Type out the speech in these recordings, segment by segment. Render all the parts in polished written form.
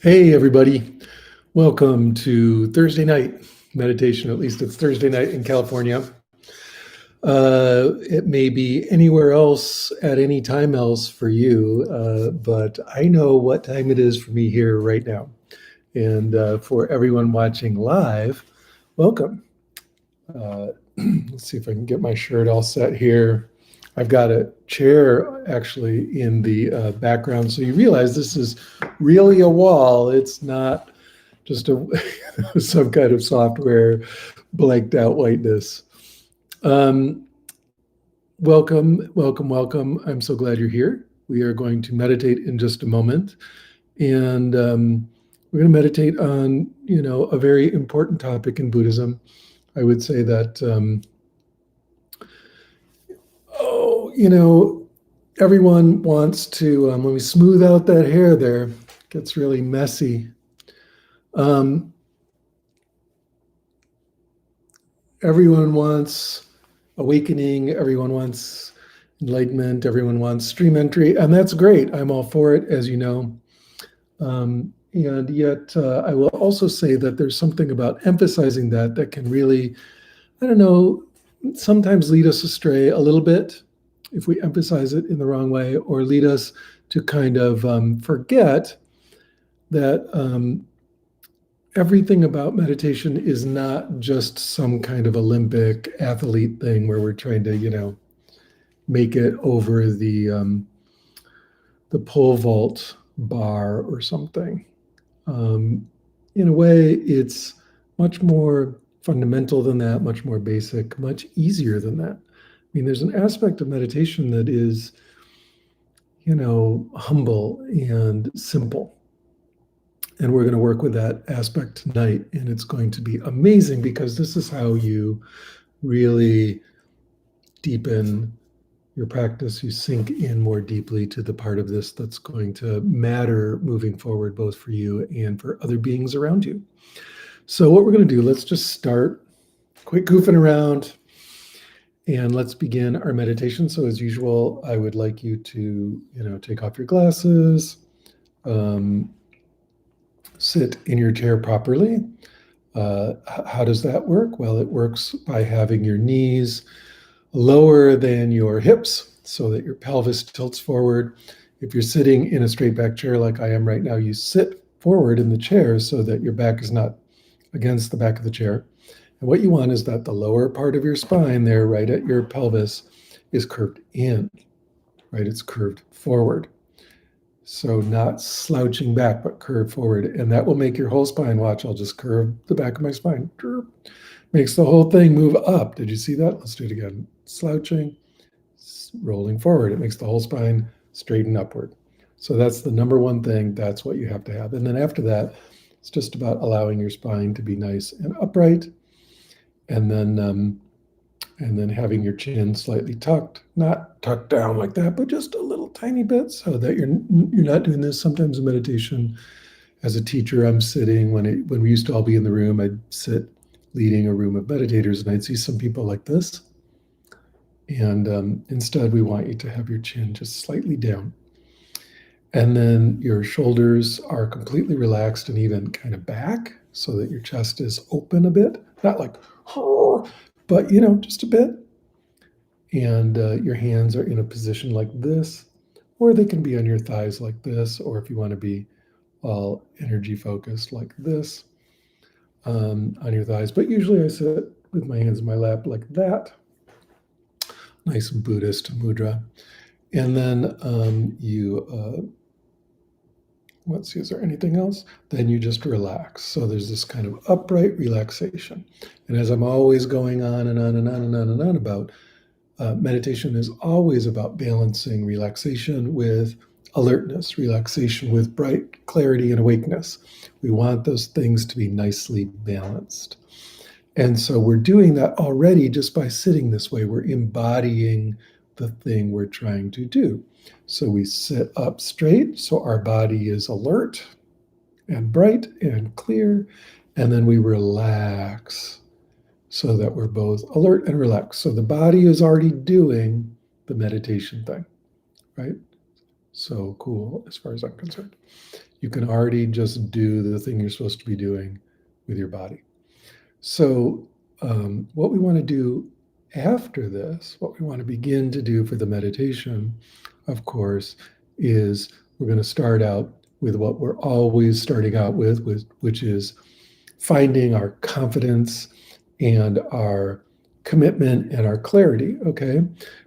Hey, everybody. Welcome to Thursday night meditation. At least it's Thursday night in California. It may be anywhere else at any time else for you, but I know what time it is for me here right now. And for everyone watching live, welcome. Let's see if I can get my shirt all set here. I've got a chair actually in the background, so you realize this is really a wall. It's not just some kind of software blanked out whiteness. Welcome, welcome, welcome. I'm so glad you're here. We are going to meditate in just a moment, and we're going to meditate on, a very important topic in Buddhism. I would say that, everyone wants to, when we smooth out that hair there, it gets really messy. Everyone wants awakening, everyone wants enlightenment, everyone wants stream entry, and that's great. I'm all for it, as you know. And yet, I will also say that there's something about emphasizing that can really, I don't know, sometimes lead us astray a little bit if we emphasize it in the wrong way, or lead us to kind of forget that everything about meditation is not just some kind of Olympic athlete thing where we're trying to, make it over the pole vault bar or something. In a way, it's much more fundamental than that, much more basic, much easier than that. I mean, there's an aspect of meditation that is, humble and simple. And we're going to work with that aspect tonight. And it's going to be amazing because this is how you really deepen your practice. You sink in more deeply to the part of this that's going to matter moving forward, both for you and for other beings around you. So what we're going to do, let's just start quit goofing around and let's begin our meditation. So as usual, I would like you to, take off your glasses, sit in your chair properly. How does that work? Well, it works by having your knees lower than your hips so that your pelvis tilts forward. If you're sitting in a straight back chair like I am right now, you sit forward in the chair so that your back is not against the back of the chair. And what you want is that the lower part of your spine there, right at your pelvis, is curved in, right? It's curved forward. So not slouching back, but curved forward. And that will make your whole spine, watch, I'll just curve the back of my spine. Makes the whole thing move up. Did you see that? Let's do it again. Slouching, rolling forward. It makes the whole spine straighten upward. So that's the number one thing. That's what you have to have. And then after that, it's just about allowing your spine to be nice and upright. And then having your chin slightly tucked, not tucked down like that, but just a little tiny bit so that you're not doing this. Sometimes in meditation, as a teacher, I'm sitting, when we used to all be in the room, I'd sit leading a room of meditators and I'd see some people like this. And instead, we want you to have your chin just slightly down. And then your shoulders are completely relaxed and even kind of back so that your chest is open a bit. Not like, but, just a bit. And your hands are in a position like this, or they can be on your thighs like this, or if you want to be all energy focused like this on your thighs. But usually I sit with my hands in my lap like that. Nice Buddhist mudra. And then let's see, is there anything else? Then you just relax. So there's this kind of upright relaxation. And as I'm always going on and on and on and on and on about, meditation is always about balancing relaxation with alertness, relaxation with bright clarity and awakeness. We want those things to be nicely balanced. And so we're doing that already just by sitting this way. We're embodying the thing we're trying to do. So we sit up straight, so our body is alert and bright and clear, and then we relax so that we're both alert and relaxed. So the body is already doing the meditation thing, right? So cool as far as I'm concerned. You can already just do the thing you're supposed to be doing with your body. So, what we want to do after this, what we want to begin to do for the meditation, of course, is we're going to start out with what we're always starting out with, which is finding our confidence and our commitment and our clarity, okay?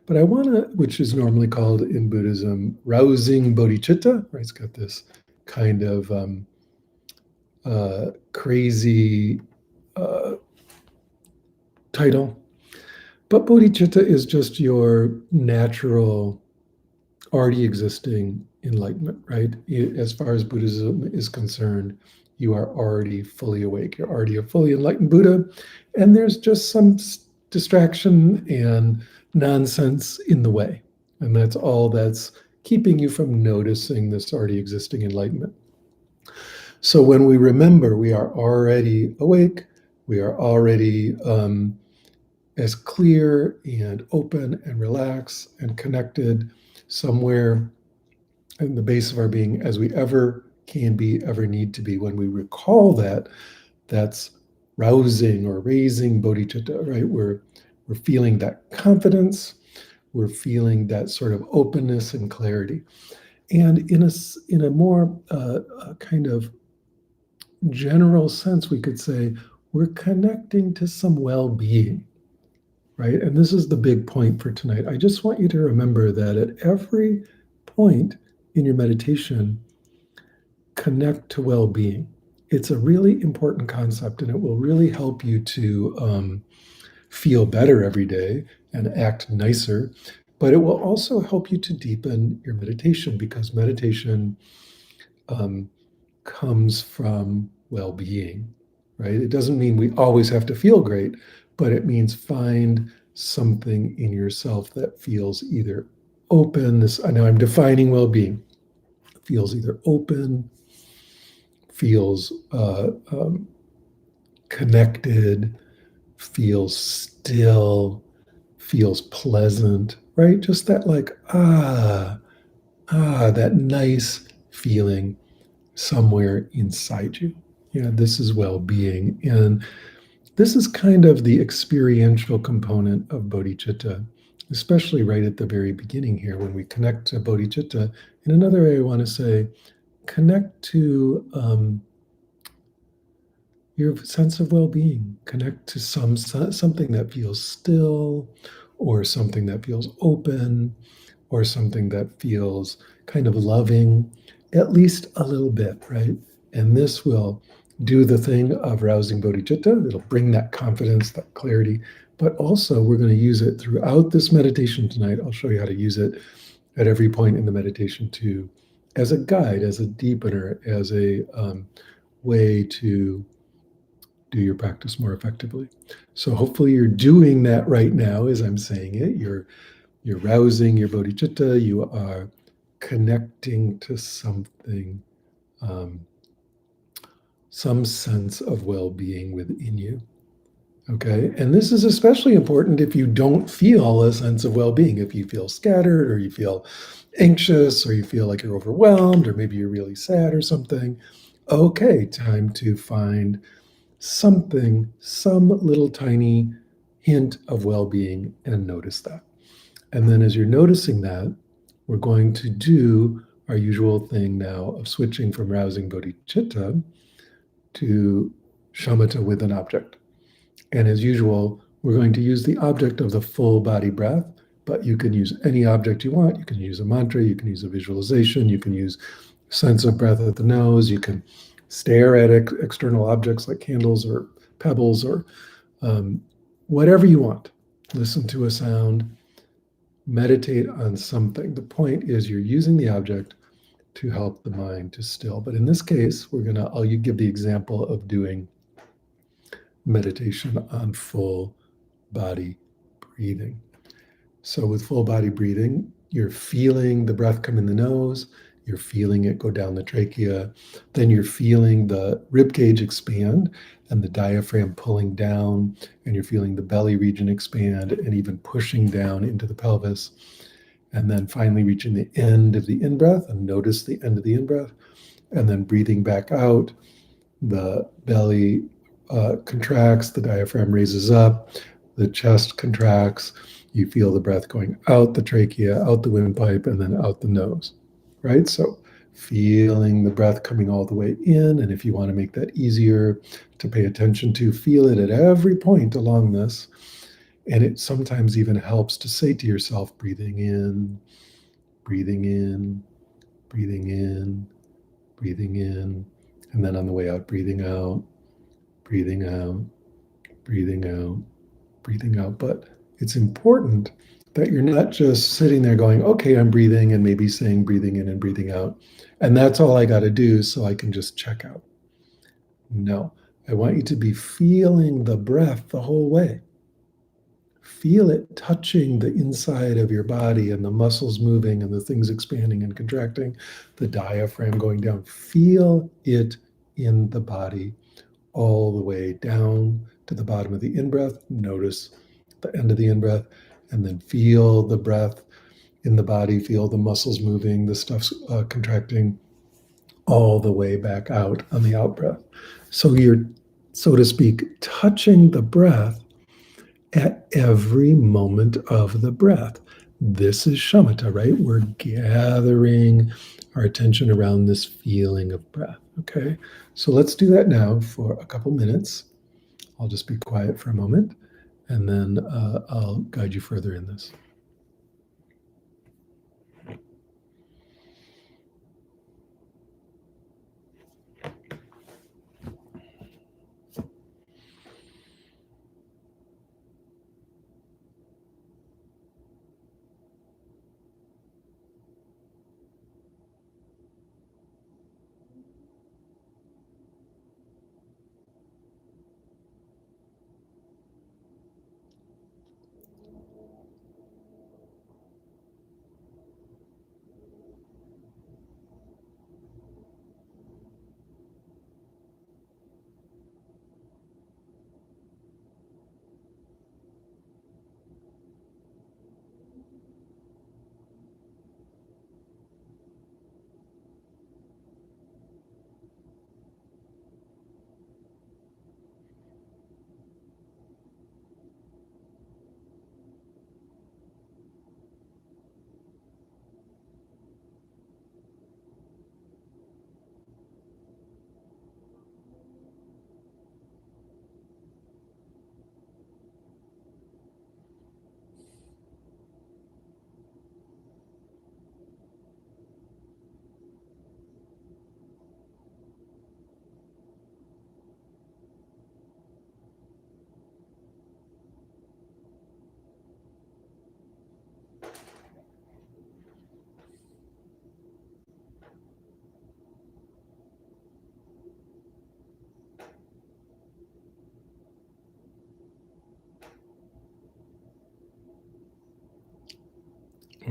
But I want to, which is normally called in Buddhism, rousing bodhicitta, right? It's got this kind of crazy title. But bodhicitta is just your natural, already existing enlightenment, right? As far as Buddhism is concerned, you are already fully awake. You're already a fully enlightened Buddha. And there's just some distraction and nonsense in the way. And that's all that's keeping you from noticing this already existing enlightenment. So when we remember we are already awake, we are already as clear and open and relaxed and connected somewhere in the base of our being as we ever can be, ever need to be. When we recall that, that's rousing or raising bodhicitta, right? We're feeling that confidence, we're feeling that sort of openness and clarity. And in a more kind of general sense, we could say we're connecting to some well-being, right? And this is the big point for tonight. I just want you to remember that at every point in your meditation, connect to well-being. It's a really important concept, and it will really help you to feel better every day and act nicer. But it will also help you to deepen your meditation, because meditation comes from well-being, right? It doesn't mean we always have to feel great, but it means find something in yourself that feels either open. Now I'm defining well-being. Feels either open, feels connected, feels still, feels pleasant, right? Just that that nice feeling somewhere inside you. Yeah, this is well-being. And this is kind of the experiential component of bodhicitta, especially right at the very beginning here when we connect to bodhicitta. In another way, I want to say, connect to your sense of well-being. Connect to something that feels still, or something that feels open, or something that feels kind of loving, at least a little bit, right? And this will do the thing of rousing bodhicitta. It'll bring that confidence, that clarity, but also we're going to use it throughout this meditation tonight. I'll show you how to use it at every point in the meditation too, as a guide, as a deepener, as a way to do your practice more effectively. So hopefully you're doing that right now as I'm saying it. You're rousing your bodhicitta. You are connecting to something, some sense of well-being within you. Okay, and this is especially important if you don't feel a sense of well-being. If you feel scattered, or you feel anxious, or you feel like you're overwhelmed, or maybe you're really sad or something. Okay, time to find something, some little tiny hint of well-being, and notice that. And then as you're noticing that, we're going to do our usual thing now of switching from rousing bodhicitta to shamatha with an object. And as usual, we're going to use the object of the full body breath, but you can use any object you want. You can use a mantra, you can use a visualization, you can use sense of breath at the nose, you can stare at external objects like candles or pebbles, or whatever you want. Listen to a sound, meditate on something. The point is you're using the object to help the mind to still. But in this case, I'll give the example of doing meditation on full body breathing. So with full body breathing, you're feeling the breath come in the nose, you're feeling it go down the trachea, then you're feeling the rib cage expand and the diaphragm pulling down, and you're feeling the belly region expand and even pushing down into the pelvis. and then finally reaching the end of the in-breath, and notice the end of the in-breath, and then breathing back out. The belly contracts, the diaphragm raises up, the chest contracts. You feel the breath going out the trachea, out the windpipe, and then out the nose, right? So feeling the breath coming all the way in. And if you want to make that easier to pay attention to, feel it at every point along this. And it sometimes even helps to say to yourself, breathing in, breathing in, breathing in, breathing in. And then on the way out, breathing out, breathing out, breathing out, breathing out. But it's important that you're not just sitting there going, okay, I'm breathing, and maybe saying breathing in and breathing out. And that's all I got to do so I can just check out. No, I want you to be feeling the breath the whole way. Feel it touching the inside of your body and the muscles moving and the things expanding and contracting, the diaphragm going down. Feel it in the body all the way down to the bottom of the in-breath. Notice the end of the in-breath, and then feel the breath in the body, feel the muscles moving, the stuff's contracting all the way back out on the out-breath. So you're, so to speak, touching the breath at every moment of the breath. This is shamatha, right? We're gathering our attention around this feeling of breath, okay? So let's do that now for a couple minutes. I'll just be quiet for a moment, and then I'll guide you further in this.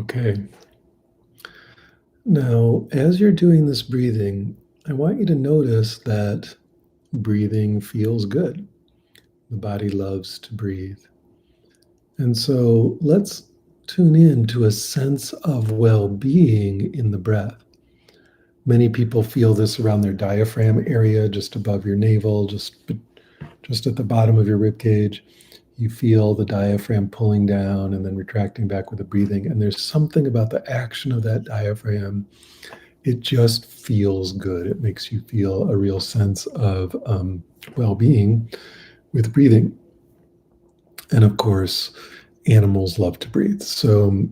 Okay. Now, as you're doing this breathing, I want you to notice that breathing feels good. The body loves to breathe. And so let's tune in to a sense of well-being in the breath. Many people feel this around their diaphragm area, just above your navel, just at the bottom of your rib cage. You feel the diaphragm pulling down and then retracting back with the breathing. And there's something about the action of that diaphragm. It just feels good. It makes you feel a real sense of well-being with breathing. And of course, animals love to breathe. So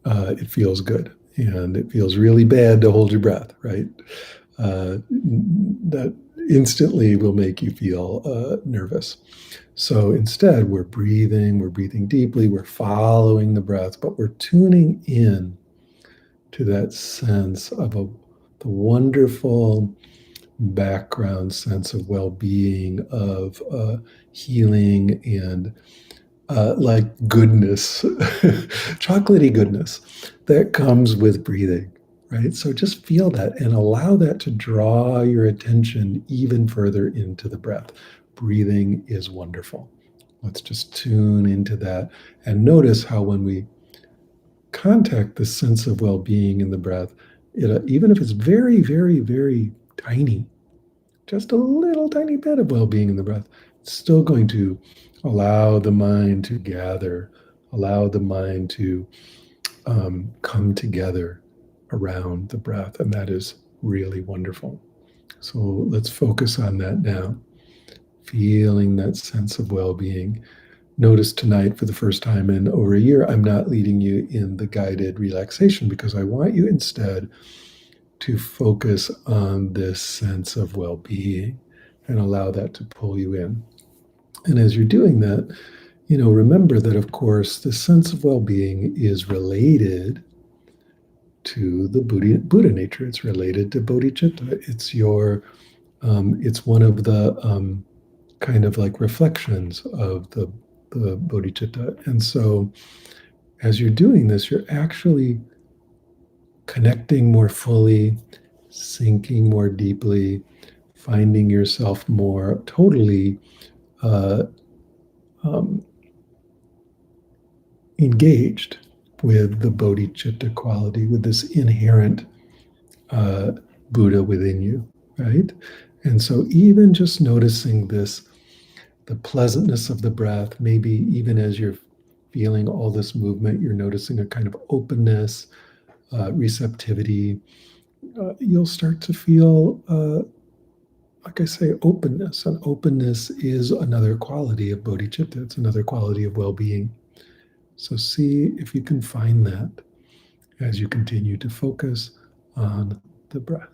it feels good. And it feels really bad to hold your breath, right? That instantly will make you feel nervous. So instead, we're breathing deeply, we're following the breath, but we're tuning in to that sense of the wonderful background sense of well-being, of healing, and like goodness, chocolatey goodness that comes with breathing, right? So just feel that and allow that to draw your attention even further into the breath. Breathing is wonderful. Let's just tune into that and notice how when we contact the sense of well-being in the breath, even if it's very, very, very tiny, just a little tiny bit of well-being in the breath, it's still going to allow the mind to gather, allow the mind to come together around the breath. And that is really wonderful. So let's focus on that now. Feeling that sense of well-being. Notice tonight, for the first time in over a year, I'm not leading you in the guided relaxation because I want you instead to focus on this sense of well-being and allow that to pull you in. And as you're doing that, remember that, of course, the sense of well-being is related to the Buddha nature. It's related to bodhicitta. It's one of the kind of like reflections of the bodhicitta. And so as you're doing this, you're actually connecting more fully, sinking more deeply, finding yourself more totally uh, um, engaged with the bodhicitta quality, with this inherent uh, Buddha within you, right? And so even just noticing this, the pleasantness of the breath, maybe even as you're feeling all this movement, you're noticing a kind of openness, receptivity. You'll start to feel, like I say, openness. And openness is another quality of bodhicitta. It's another quality of well-being. So see if you can find that as you continue to focus on the breath.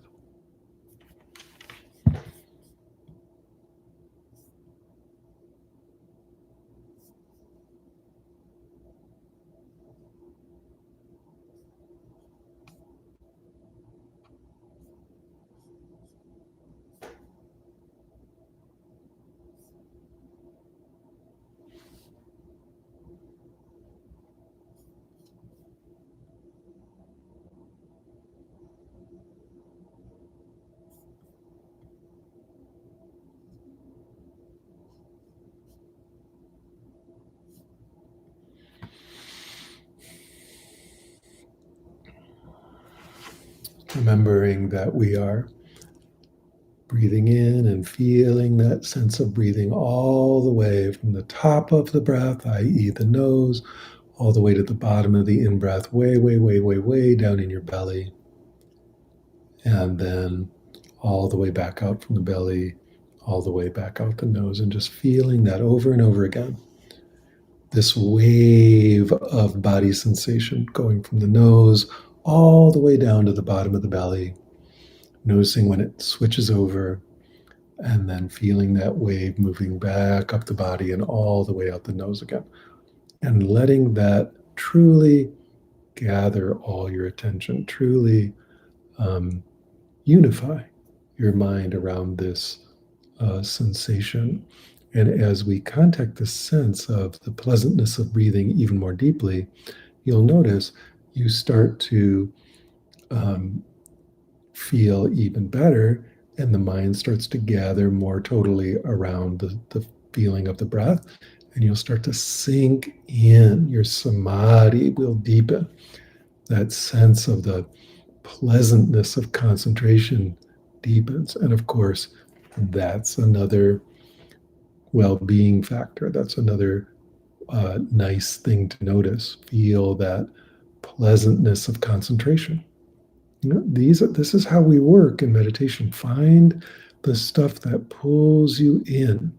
Remembering that we are breathing in and feeling that sense of breathing all the way from the top of the breath, i.e., the nose, all the way to the bottom of the in-breath, way, way, way, way, way down in your belly. And then all the way back out from the belly, all the way back out the nose, and just feeling that over and over again. This wave of body sensation going from the nose all the way down to the bottom of the belly, noticing when it switches over, and then feeling that wave moving back up the body and all the way out the nose again. And letting that truly gather all your attention, truly unify your mind around this sensation. And as we contact the sense of the pleasantness of breathing even more deeply, you'll notice you start to feel even better, and the mind starts to gather more totally around the feeling of the breath, and you'll start to sink in. Your samadhi will deepen. That sense of the pleasantness of concentration deepens. And of course, that's another well-being factor. That's another nice thing to notice. Feel that pleasantness of concentration. This is how we work in meditation. Find the stuff that pulls you in,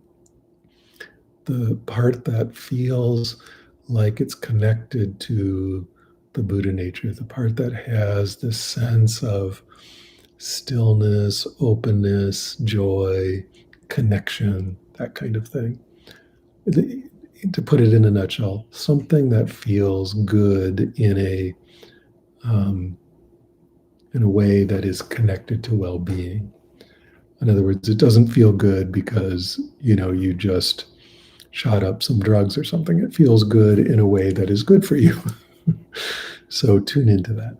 the part that feels like it's connected to the Buddha nature, the part that has this sense of stillness, openness, joy, connection, that kind of thing. To put it in a nutshell, something that feels good in a way that is connected to well-being. In other words, it doesn't feel good because, you just shot up some drugs or something. It feels good in a way that is good for you. So tune into that.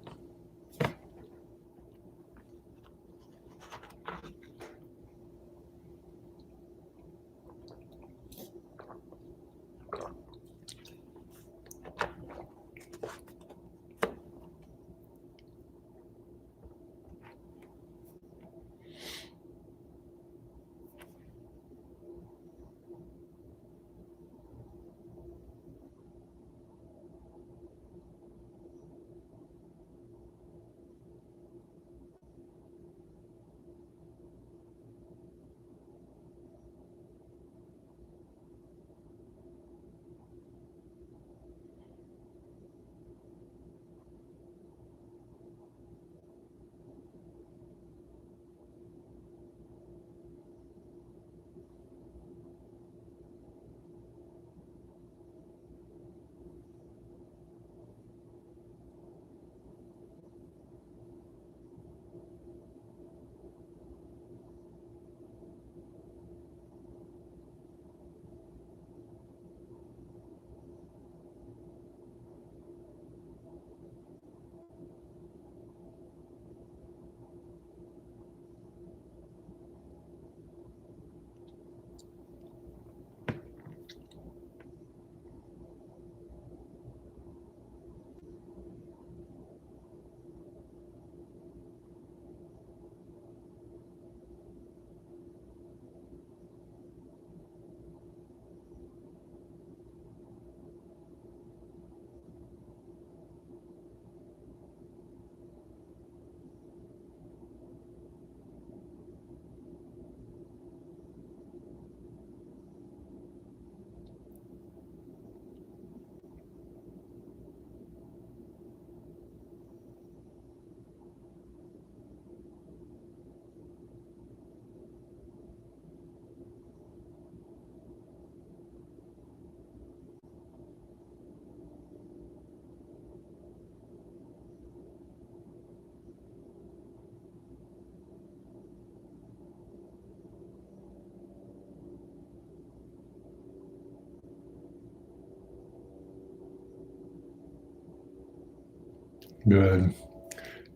Good.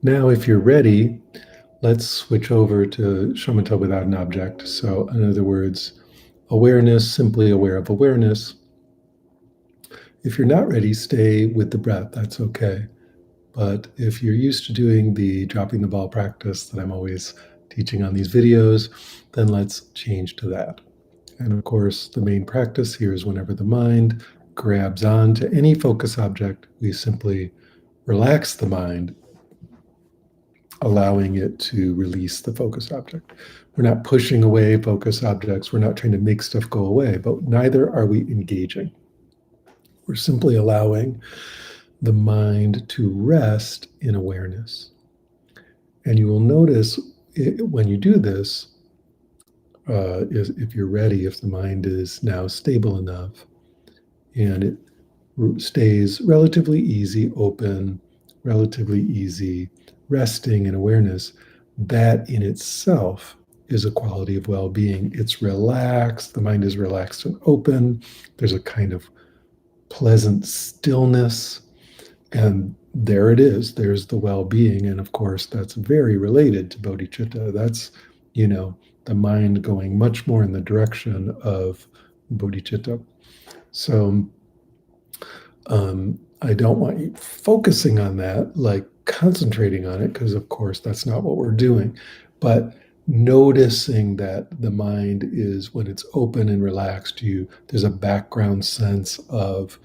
Now, if you're ready, let's switch over to shamatha without an object. So, in other words, awareness, simply aware of awareness. If you're not ready, stay with the breath. That's okay. But if you're used to doing the dropping the ball practice that I'm always teaching on these videos, then let's change to that. And of course, the main practice here is whenever the mind grabs on to any focus object, we simply relax the mind, allowing it to release the focus object. We're not pushing away focus objects. We're not trying to make stuff go away, but neither are we engaging. We're simply allowing the mind to rest in awareness. And you will notice when you do this, is if you're ready, if the mind is now stable enough and it stays relatively easy, open, relatively easy, resting in awareness, that in itself is a quality of well being. It's relaxed, the mind is relaxed and open. There's a kind of pleasant stillness. And there it is. There's the well being. And of course, that's very related to bodhicitta. That's, you know, the mind going much more in the direction of bodhicitta. So, I don't want you focusing on that, like concentrating on it, because of course that's not what we're doing. But noticing that the mind is, when it's open and relaxed, there's a background sense of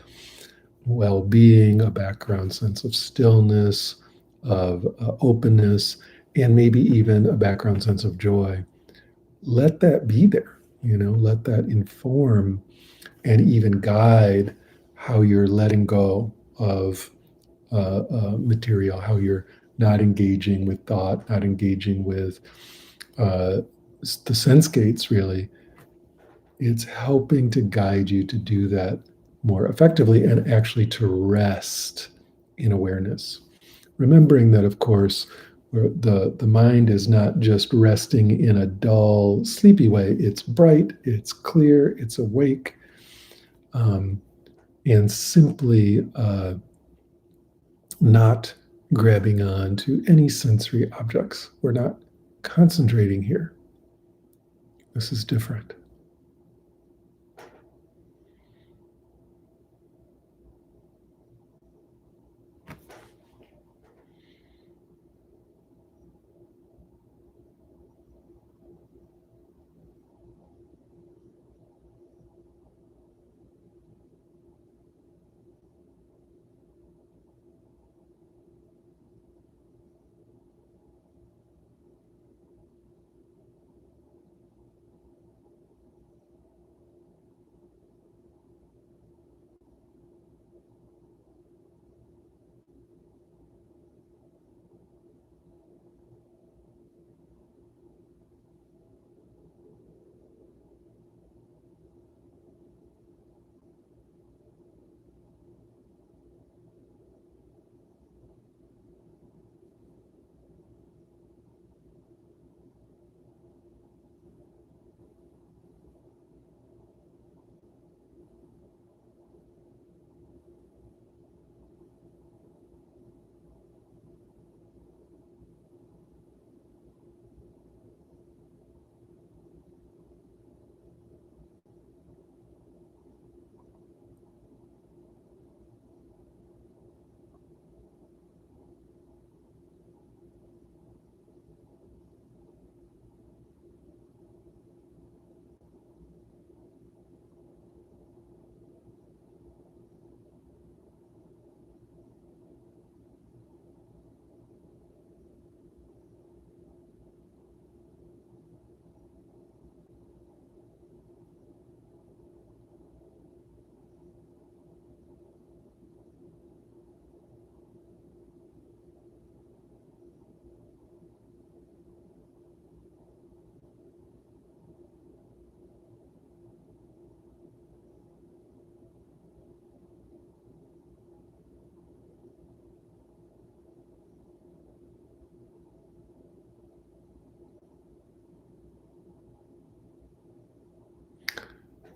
well-being, a background sense of stillness, of openness, and maybe even a background sense of joy. Let that be there, let that inform and even guide how you're letting go of material, how you're not engaging with thought, not engaging with uh, the sense gates, really. It's helping to guide you to do that more effectively and actually to rest in awareness. Remembering that, of course, the mind is not just resting in a dull, sleepy way. It's bright, it's clear, it's awake, and simply not grabbing on to any sensory objects. We're not concentrating here. This is different.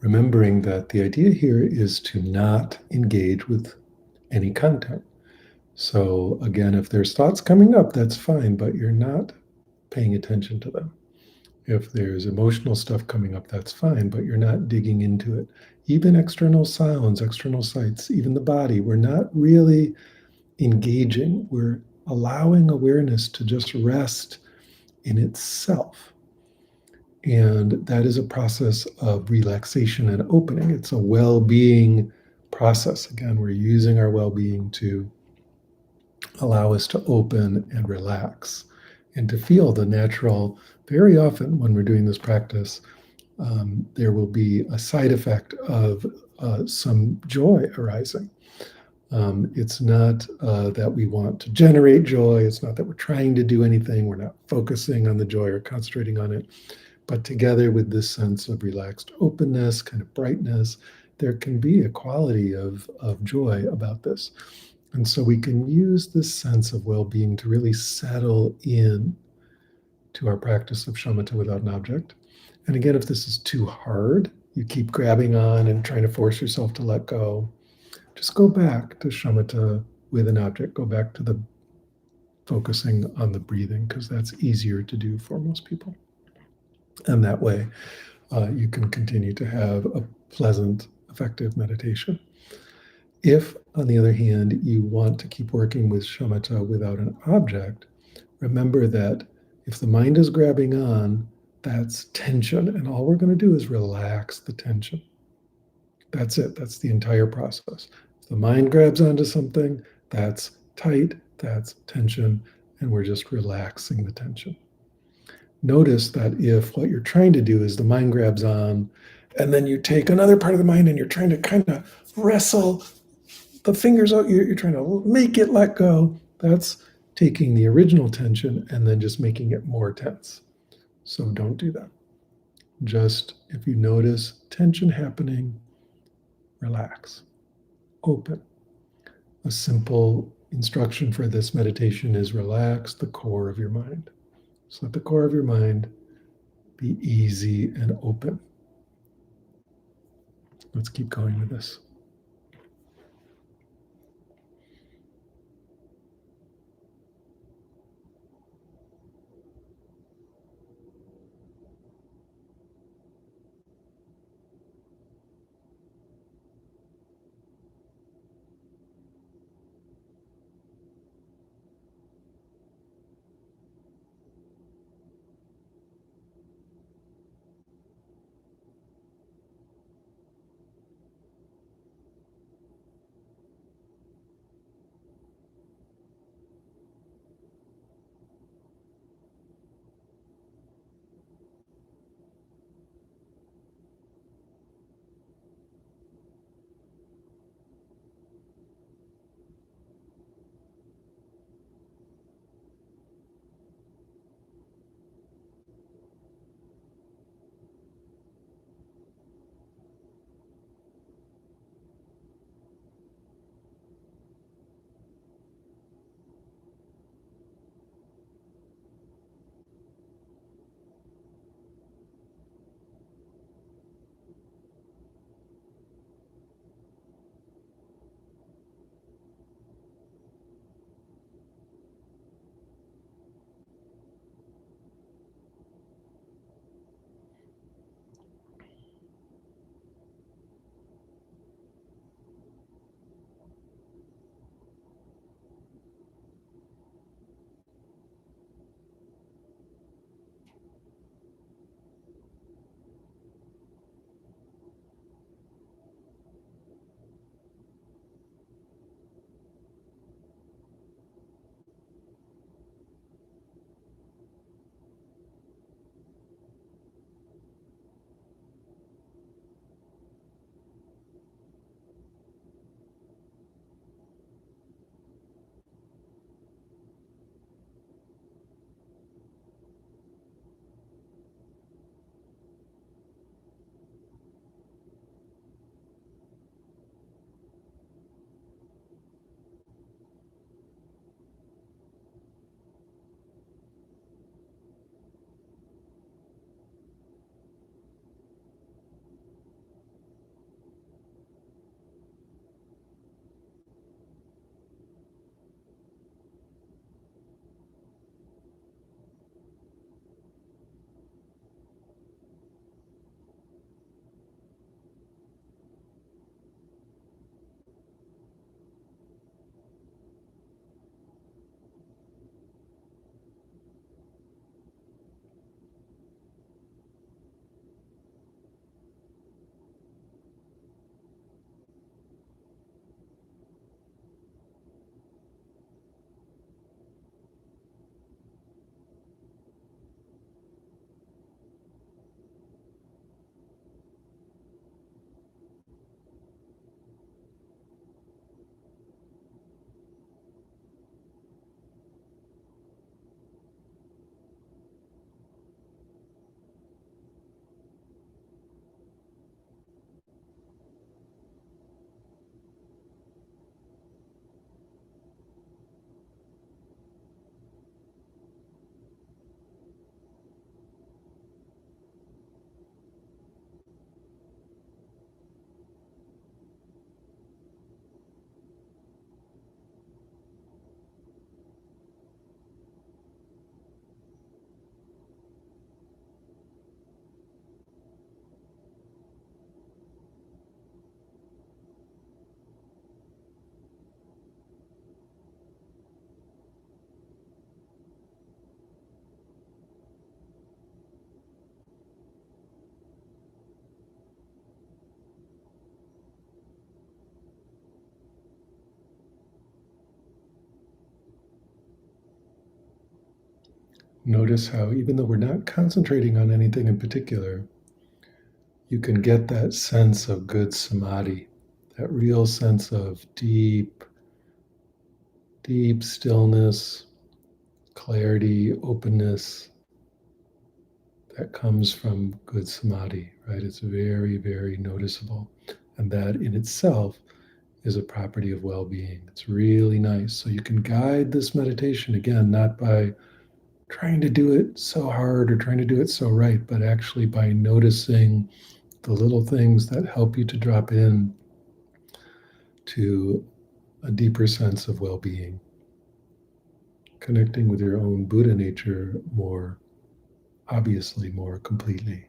Remembering that the idea here is to not engage with any content. So again, if there's thoughts coming up, that's fine, but you're not paying attention to them. If there's emotional stuff coming up, that's fine, but you're not digging into it. Even external sounds, external sights, even the body, we're not really engaging. We're allowing awareness to just rest in itself. And that is a process of relaxation and opening. It's a well being process. Again, we're using our well being to allow us to open and relax and to feel the natural. Very often, when we're doing this practice, there will be a side effect of some joy arising. It's not that we want to generate joy. It's not that we're trying to do anything. We're not focusing on the joy or concentrating on it. But together with this sense of relaxed openness, kind of brightness, there can be a quality of joy about this. And so we can use this sense of well-being to really settle in to our practice of shamatha without an object. And again, if this is too hard, you keep grabbing on and trying to force yourself to let go, just go back to shamatha with an object. Go back to the focusing on the breathing, because that's easier to do for most people. And that way, you can continue to have a pleasant, effective meditation. If, on the other hand, you want to keep working with shamatha without an object, remember that if the mind is grabbing on, that's tension. And all we're going to do is relax the tension. That's it. That's the entire process. If the mind grabs onto something, that's tight, that's tension, and we're just relaxing the tension. Notice that if what you're trying to do is the mind grabs on, and then you take another part of the mind and you're trying to kind of wrestle the fingers out, you're trying to make it let go, that's taking the original tension and then just making it more tense. So don't do that. Just if you notice tension happening, relax, open. A simple instruction for this meditation is relax the core of your mind. So let the core of your mind be easy and open. Let's keep going with this. Notice how, even though we're not concentrating on anything in particular, you can get that sense of good samadhi, that real sense of deep, deep stillness, clarity, openness that comes from good samadhi, right? It's very, very noticeable. And that in itself is a property of well being. It's really nice. So you can guide this meditation, again, not by trying to do it so hard or trying to do it so right, but actually by noticing the little things that help you to drop in to a deeper sense of well being, connecting with your own Buddha nature more obviously, more completely.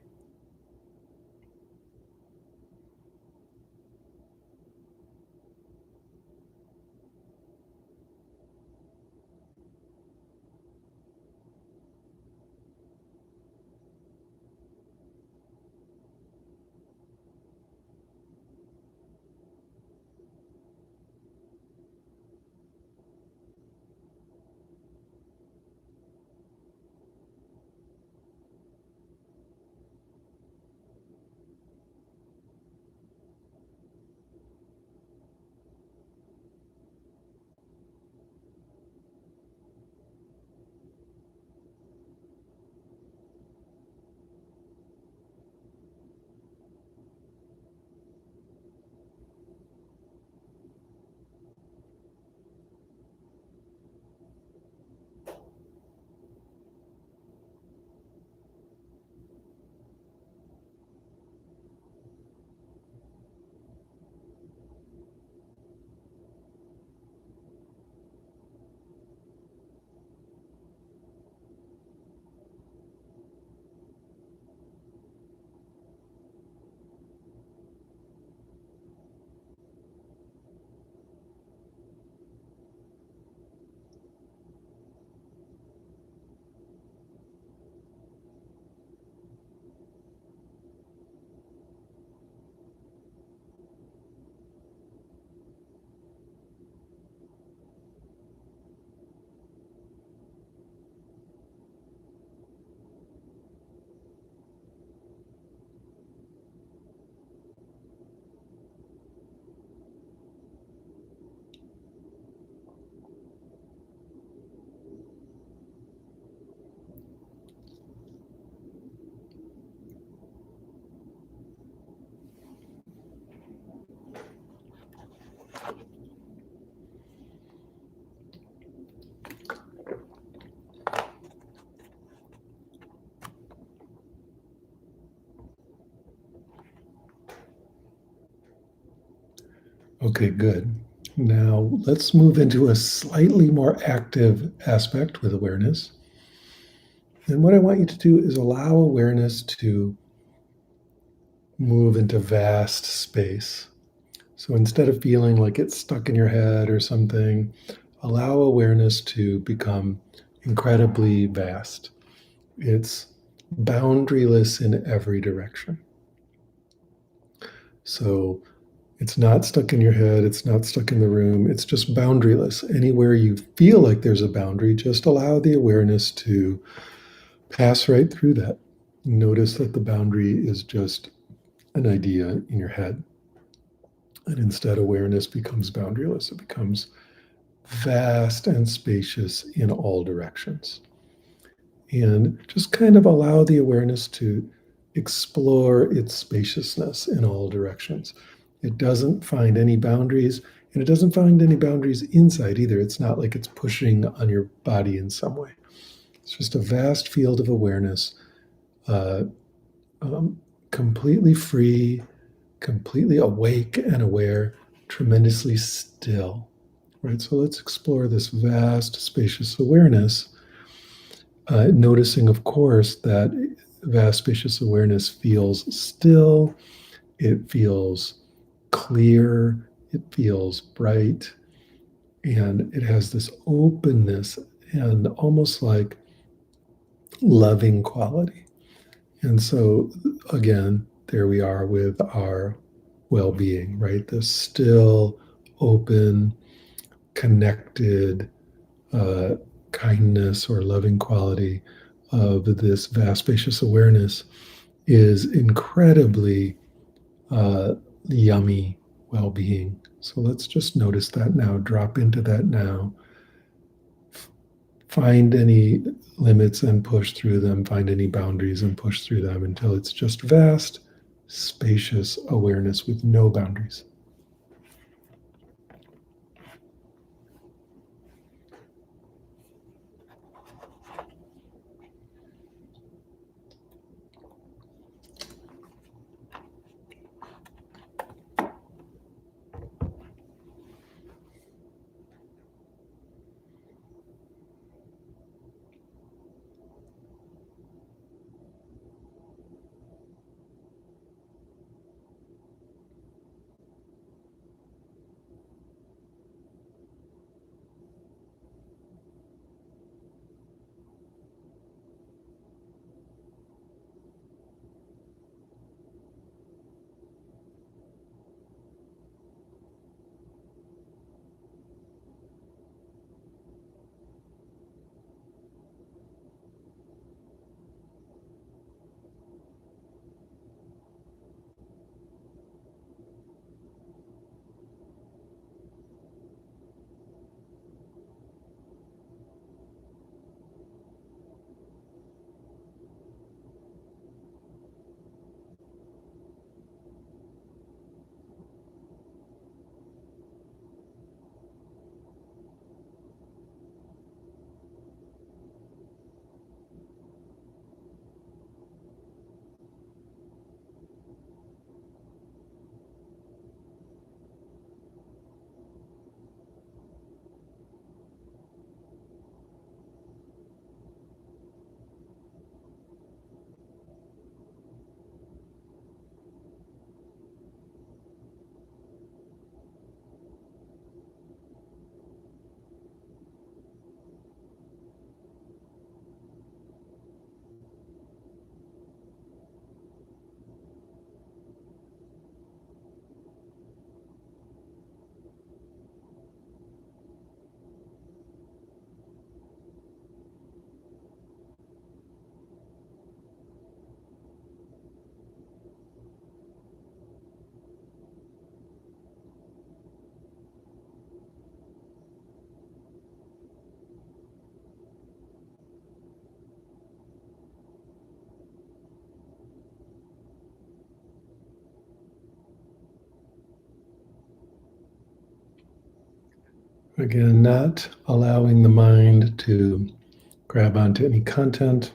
Okay, good. Now let's move into a slightly more active aspect with awareness. And what I want you to do is allow awareness to move into vast space. So instead of feeling like it's stuck in your head or something, allow awareness to become incredibly vast. It's boundaryless in every direction. So it's not stuck in your head, it's not stuck in the room, it's just boundaryless. Anywhere you feel like there's a boundary, just allow the awareness to pass right through that. Notice that the boundary is just an idea in your head. And instead, awareness becomes boundaryless. It becomes vast and spacious in all directions. And just kind of allow the awareness to explore its spaciousness in all directions. It doesn't find any boundaries, and it doesn't find any boundaries inside either. It's not like it's pushing on your body in some way. It's just a vast field of awareness, uh, completely free, completely awake and aware, tremendously still. Right? So let's explore this vast, spacious awareness, noticing, of course, that vast, spacious awareness feels still, it feels clear, it feels bright, and it has this openness and almost like loving quality. And so, again, there we are with our well being, right? This still, open, connected kindness or loving quality of this vast, spacious awareness is incredibly yummy well-being. So let's just notice that now, drop into that now. Find any limits and push through them, find any boundaries and push through them until it's just vast, spacious awareness with no boundaries. Again, not allowing the mind to grab onto any content.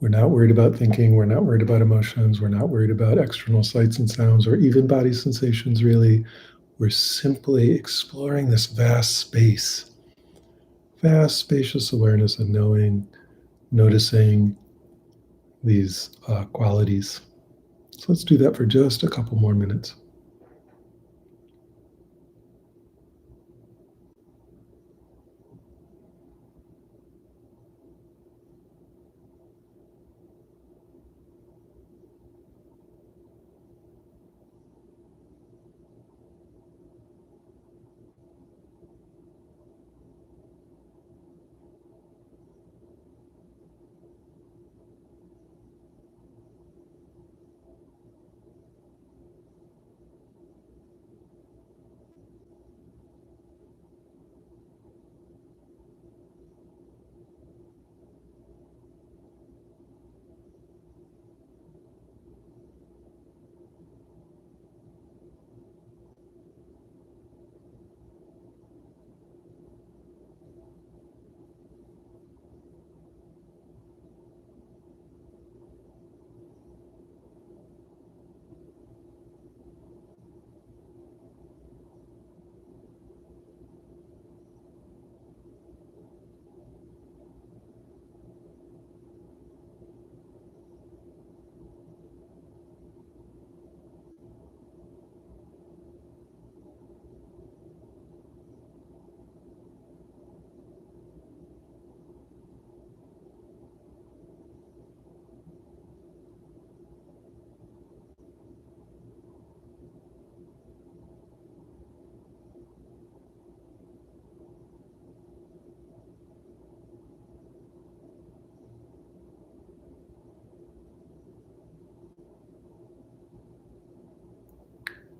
We're not worried about thinking. We're not worried about emotions. We're not worried about external sights and sounds or even body sensations, really. We're simply exploring this vast space, vast, spacious awareness of knowing, noticing these qualities. So let's do that for just a couple more minutes.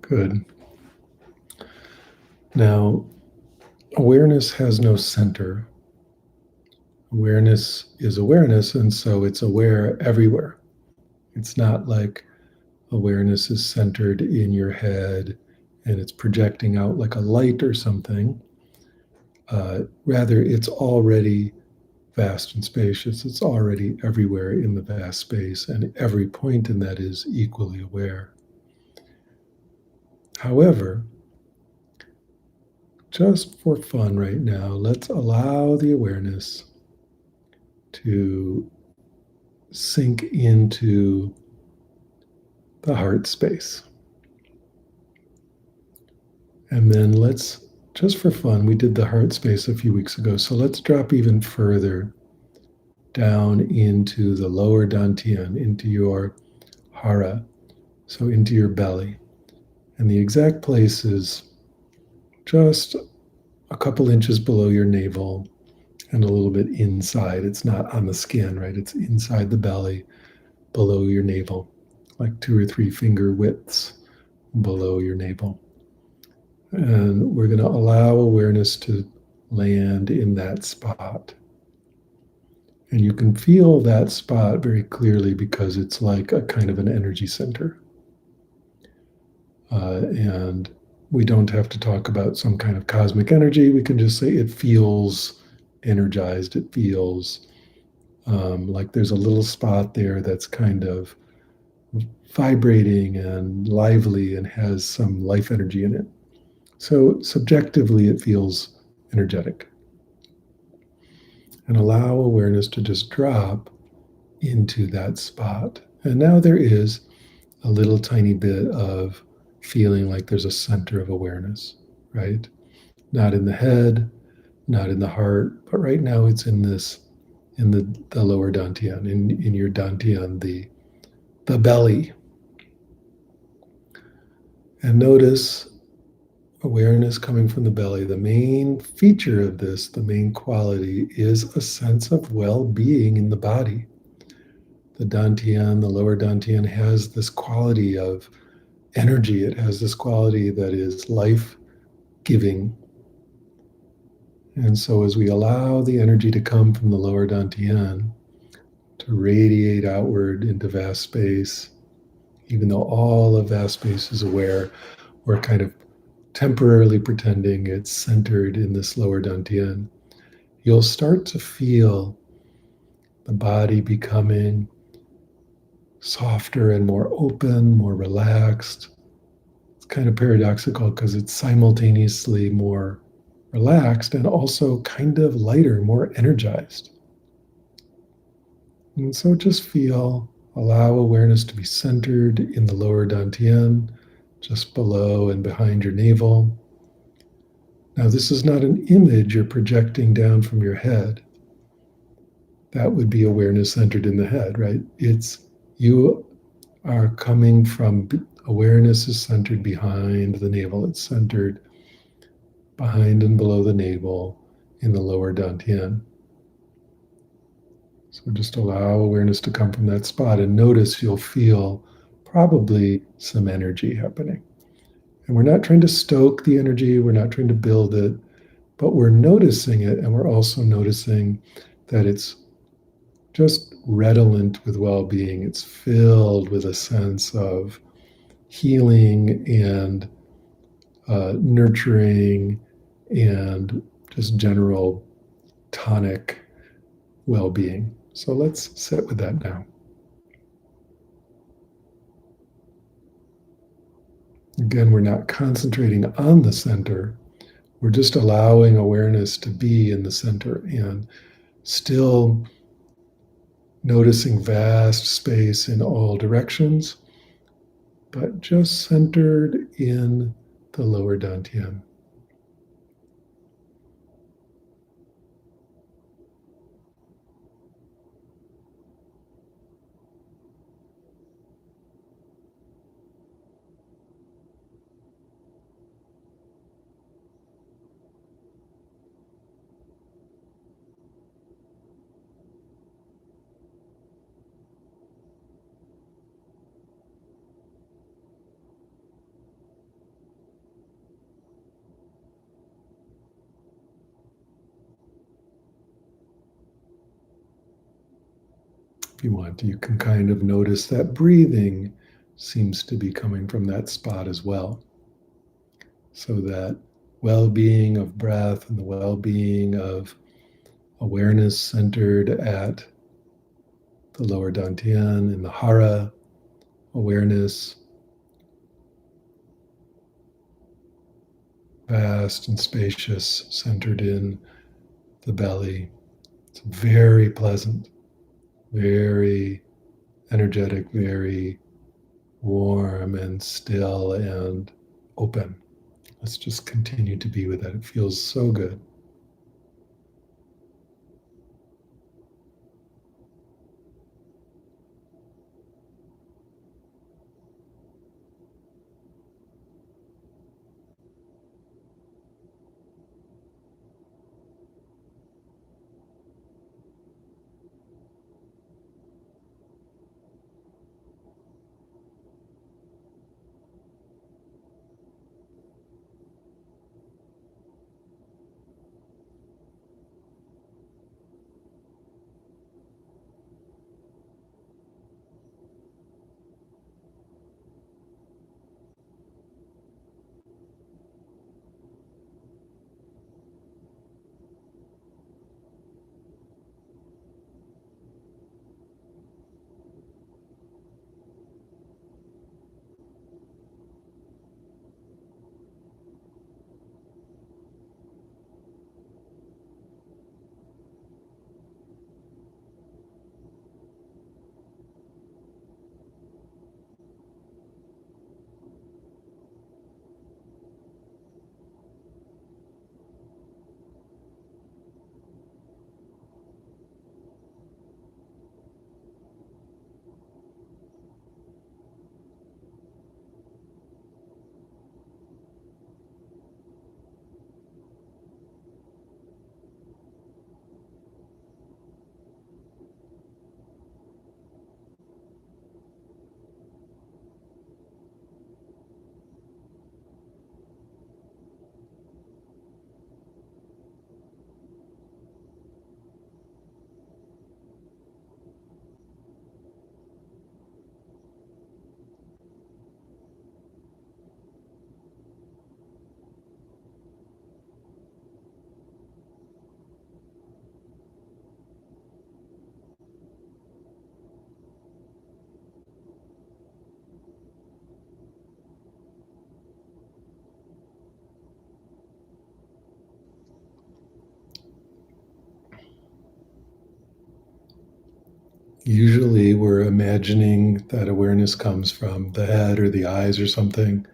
Good. Now, awareness has no center. Awareness is awareness, and so it's aware everywhere. It's not like awareness is centered in your head and it's projecting out like a light or something. Rather, it's already vast and spacious. It's already everywhere in the vast space, and every point in that is equally aware. However, just for fun right now, let's allow the awareness to sink into the heart space. And then let's, just for fun, we did the heart space a few weeks ago. So let's drop even further down into the lower dantian, into your hara, so into your belly. And the exact place is just a couple inches below your navel and a little bit inside. It's not on the skin, right? It's inside the belly, below your navel, like 2 or 3 finger widths below your navel. And we're going to allow awareness to land in that spot. And you can feel that spot very clearly because it's like a kind of an energy center. And we don't have to talk about some kind of cosmic energy. We can just say it feels energized. It feels like there's a little spot there that's kind of vibrating and lively and has some life energy in it. So subjectively, it feels energetic. And allow awareness to just drop into that spot. And now there is a little tiny bit of feeling like there's a center of awareness, right? Not in the head, not in the heart, but right now it's in this, in the lower dantian, in your dantian, the belly. And notice awareness coming from the belly. The main feature of this, the main quality, is a sense of well-being in the body. The dantian, the lower dantian, has this quality of energy. It has this quality that is life-giving. And so as we allow the energy to come from the lower dantian to radiate outward into vast space, even though all of vast space is aware, we're kind of temporarily pretending it's centered in this lower dantian. You'll start to feel the body becoming softer and more open, more relaxed. It's kind of paradoxical because it's simultaneously more relaxed and also kind of lighter, more energized. And so just feel, allow awareness to be centered in the lower dantian, just below and behind your navel. Now, this is not an image you're projecting down from your head. That would be awareness centered in the head, right? It's you are coming from, awareness is centered behind the navel. It's centered behind and below the navel in the lower dantian. So just allow awareness to come from that spot and notice you'll feel probably some energy happening. And we're not trying to stoke the energy, we're not trying to build it, but we're noticing it, and we're also noticing that it's just redolent with well-being. It's filled with a sense of healing and nurturing and just general tonic well-being. So let's sit with that now. Again, we're not concentrating on the center. We're just allowing awareness to be in the center and still noticing vast space in all directions, but just centered in the lower dantian. If you want, you can kind of notice that breathing seems to be coming from that spot as well. So that well-being of breath and the well-being of awareness centered at the lower dantian and the hara, awareness vast and spacious, centered in the belly. It's very pleasant, very energetic, very warm and still and open. Let's just continue to be with that. It feels so good. Usually we're imagining that awareness comes from the head or the eyes or something.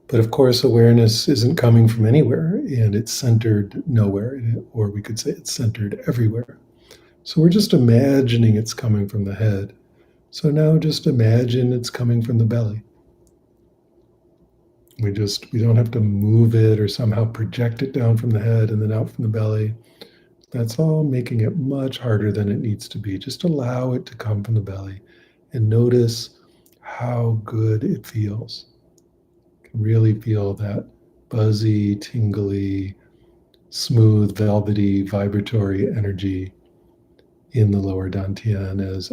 But of course, awareness isn't coming from anywhere and it's centered nowhere, or we could say it's centered everywhere. So we're just imagining it's coming from the head. So now just imagine it's coming from the belly. We don't have to move it or somehow project it down from the head and then out from the belly. That's all making it much harder than it needs to be. Just allow it to come from the belly and notice how good it feels. You can really feel that buzzy, tingly, smooth, velvety, vibratory energy in the lower dantian as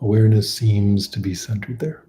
awareness seems to be centered there.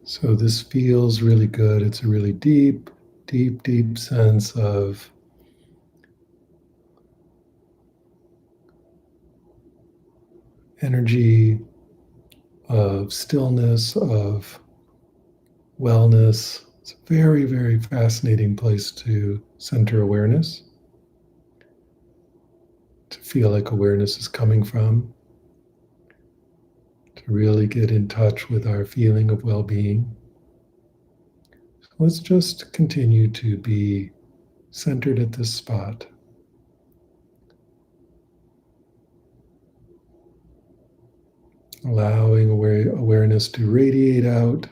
So this feels really good. It's a really deep, deep, deep sense of energy, of stillness, of wellness. It's a very, very fascinating place to center awareness, to feel like awareness is coming from, to really get in touch with our feeling of well-being. So let's just continue to be centered at this spot. Allowing awareness to radiate out,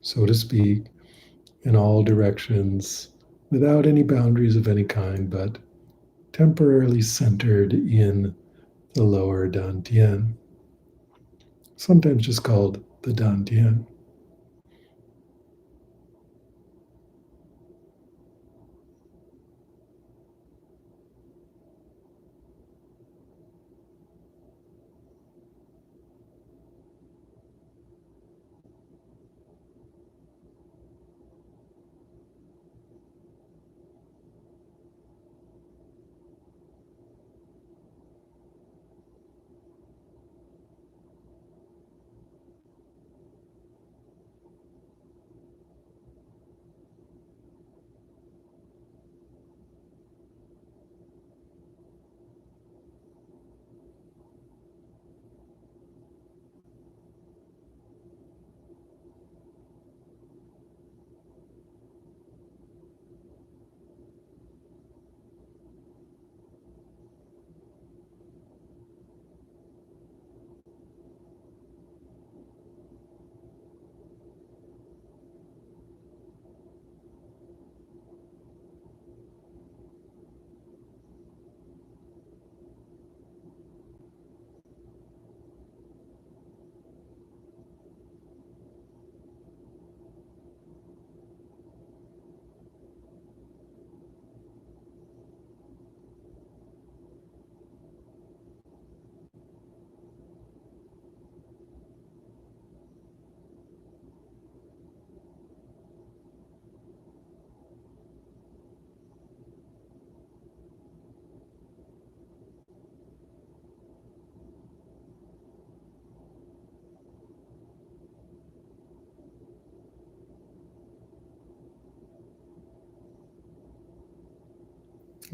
so to speak, in all directions without any boundaries of any kind, but temporarily centered in the lower dantian, sometimes just called the dantian.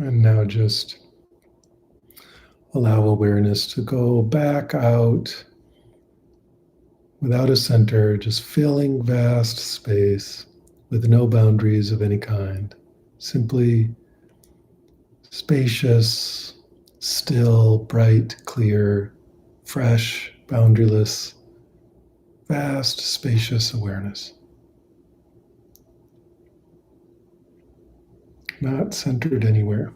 And now just allow awareness to go back out without a center, just filling vast space with no boundaries of any kind. Simply spacious, still, bright, clear, fresh, boundaryless, vast, spacious awareness. Not centered anywhere.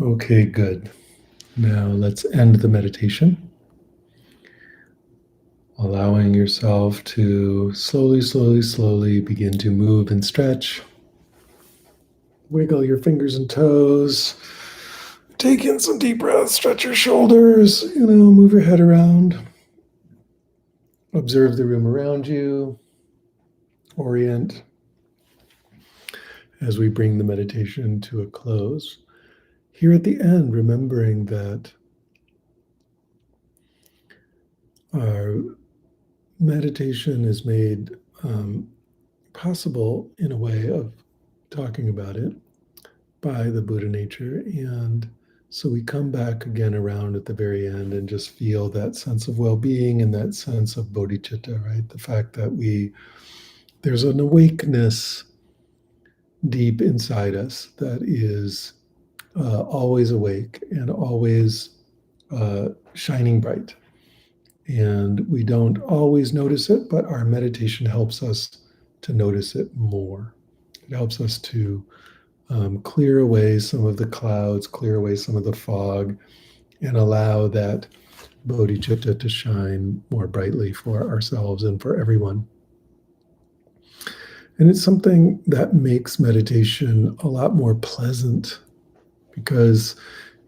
Okay, good. Now let's end the meditation, allowing yourself to slowly, slowly, slowly begin to move and stretch. Wiggle your fingers and toes. Take in some deep breaths, stretch your shoulders, move your head around. Observe the room around you. Orient as we bring the meditation to a close. Here at the end, remembering that our meditation is made possible in a way of talking about it by the Buddha nature. And so we come back again around at the very end and just feel that sense of well-being and that sense of bodhicitta, right? The fact that there's an awakeness deep inside us that is always awake and always shining bright. And we don't always notice it, but our meditation helps us to notice it more. It helps us to clear away some of the clouds, clear away some of the fog, and allow that bodhicitta to shine more brightly for ourselves and for everyone. And it's something that makes meditation a lot more pleasant because,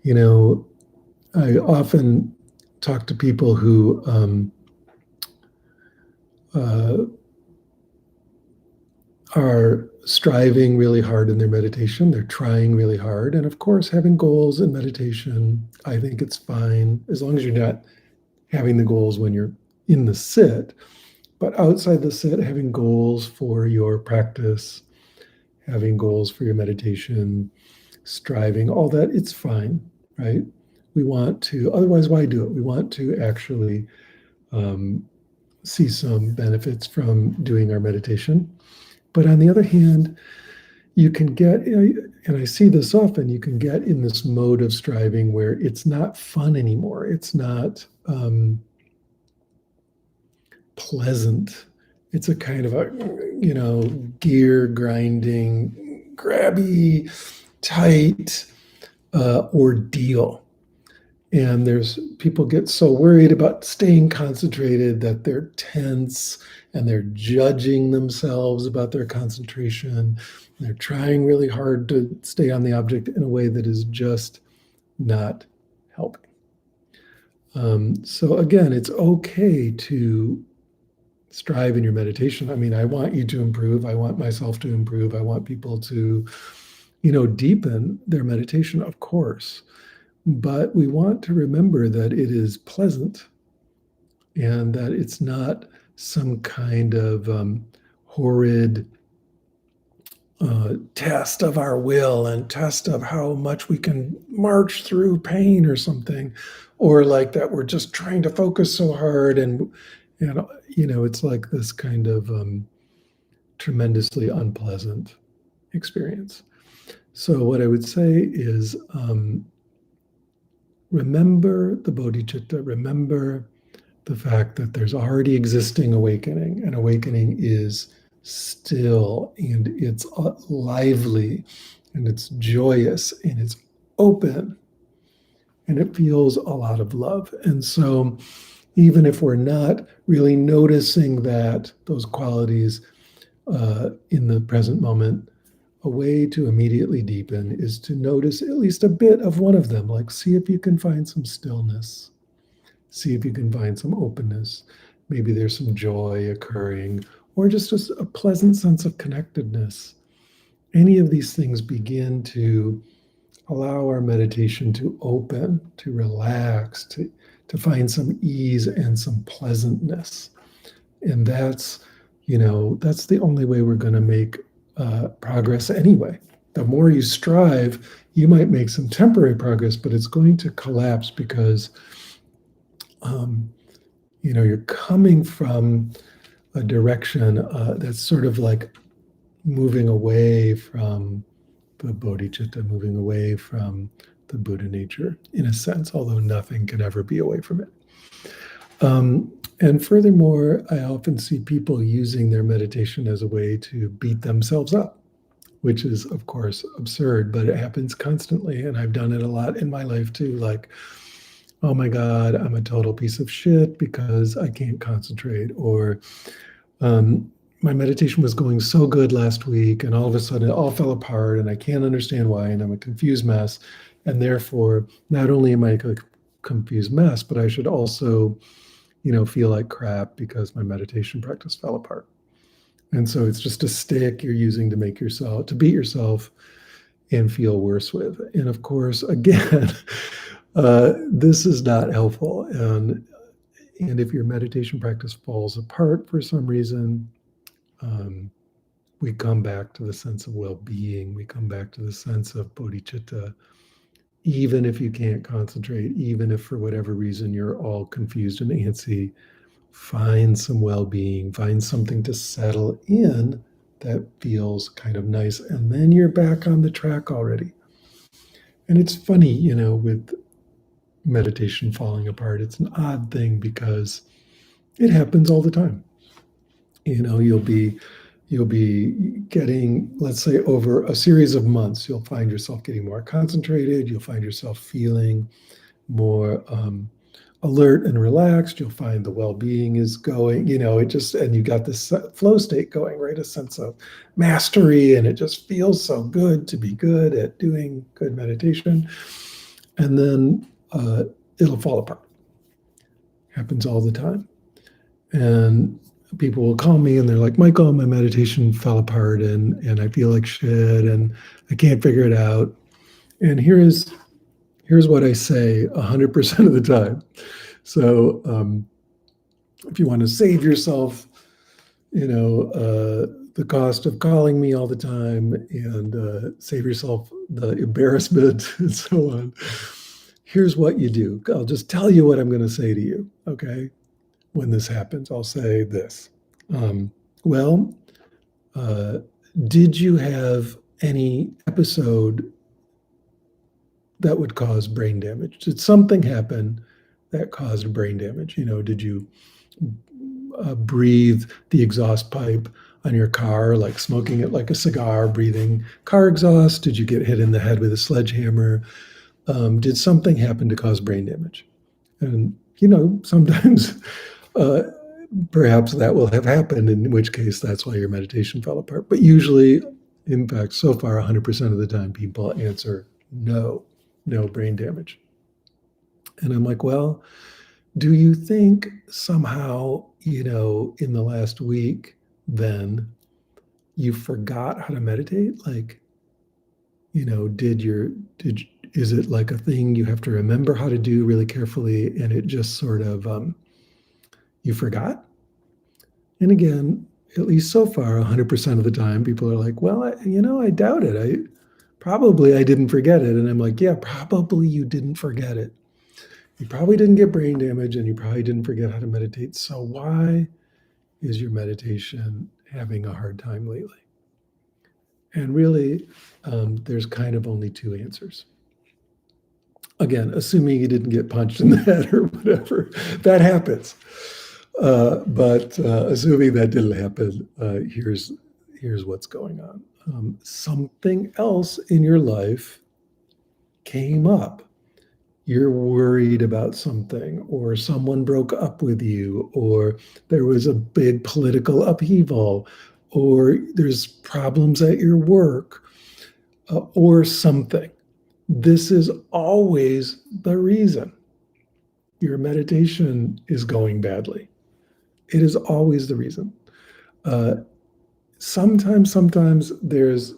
I often talk to people who are striving really hard in their meditation. They're trying really hard. And of course, having goals in meditation, I think it's fine as long as you're not having the goals when you're in the sit. But outside the sit, having goals for your practice, having goals for your meditation, striving, all that, it's fine, right? We want to, otherwise, why do it? We want to actually see some benefits from doing our meditation. But on the other hand, you can get, and I see this often, you can get in this mode of striving where it's not fun anymore. It's not pleasant. It's a kind of a, gear grinding, grabby, tight ordeal. And people get so worried about staying concentrated that they're tense and they're judging themselves about their concentration. They're trying really hard to stay on the object in a way that is just not helping. So again, it's okay to strive in your meditation. I mean, I want you to improve. I want myself to improve. I want people to, deepen their meditation, of course. But we want to remember that it is pleasant and that it's not some kind of horrid test of our will and test of how much we can march through pain or something, or like that we're just trying to focus so hard and it's like this kind of tremendously unpleasant experience. So what I would say is remember the bodhicitta, remember the fact that there's already existing awakening, and awakening is still, and it's lively, and it's joyous, and it's open, and it feels a lot of love. And so even if we're not really noticing those qualities in the present moment, a way to immediately deepen is to notice at least a bit of one of them, like see if you can find some stillness, see if you can find some openness. Maybe there's some joy occurring, or just a pleasant sense of connectedness. Any of these things begin to allow our meditation to open, to relax, to find some ease and some pleasantness. And that's the only way we're going to make progress anyway. The more you strive, you might make some temporary progress, but it's going to collapse because you're coming from a direction that's sort of like moving away from the bodhicitta, moving away from the Buddha nature, in a sense, although nothing can ever be away from it. And furthermore, I often see people using their meditation as a way to beat themselves up. which is, of course, absurd, but it happens constantly. And I've done it a lot in my life too. Like, oh my God, I'm a total piece of shit because I can't concentrate. Or my meditation was going so good last week, and all of a sudden it all fell apart, and I can't understand why, and I'm a confused mess. And therefore, not only am I a confused mess, but I should also, feel like crap because my meditation practice fell apart. And so it's just a stick you're using to beat yourself and feel worse with. And of course, again, this is not helpful. And if your meditation practice falls apart for some reason, we come back to the sense of well-being. We come back to the sense of bodhicitta. Even if you can't concentrate, even if for whatever reason you're all confused and antsy, find some well-being, find something to settle in that feels kind of nice. And then you're back on the track already. And it's funny, with meditation falling apart, it's an odd thing because it happens all the time. You'll be getting, let's say, over a series of months, you'll find yourself getting more concentrated. You'll find yourself feeling more alert and relaxed. You'll find the well-being is going, and you got this flow state going, right? A sense of mastery, and it just feels so good to be good at doing good meditation. And then it'll fall apart. Happens all the time. And people will call me and they're like, Michael, my meditation fell apart and I feel like shit and I can't figure it out. And here's what I say 100% of the time. So if you want to save yourself, the cost of calling me all the time and save yourself the embarrassment and so on, here's what you do. I'll just tell you what I'm going to say to you, okay? When this happens, I'll say this. Did you have any episode that would cause brain damage? Did something happen that caused brain damage? Did you breathe the exhaust pipe on your car, like smoking it like a cigar, breathing car exhaust? Did you get hit in the head with a sledgehammer? Did something happen to cause brain damage? And, sometimes perhaps that will have happened, in which case that's why your meditation fell apart. But usually, in fact, so far, 100% of the time, people answer no brain damage. And I'm like, well, do you think somehow, in the last week, then you forgot how to meditate? Like, is it like a thing you have to remember how to do really carefully and it just sort of, you forgot? And again, at least so far, 100% of the time, people are like, well, I doubt it. I didn't forget it. And I'm like, yeah, probably you didn't forget it. You probably didn't get brain damage and you probably didn't forget how to meditate. So why is your meditation having a hard time lately? And really, there's kind of only two answers. Again, assuming you didn't get punched in the head or whatever, that happens. But assuming that didn't happen, here's what's going on. Something else in your life came up. You're worried about something, or someone broke up with you, or there was a big political upheaval, or there's problems at your work, or something. This is always the reason your meditation is going badly. It is always the reason. Sometimes there's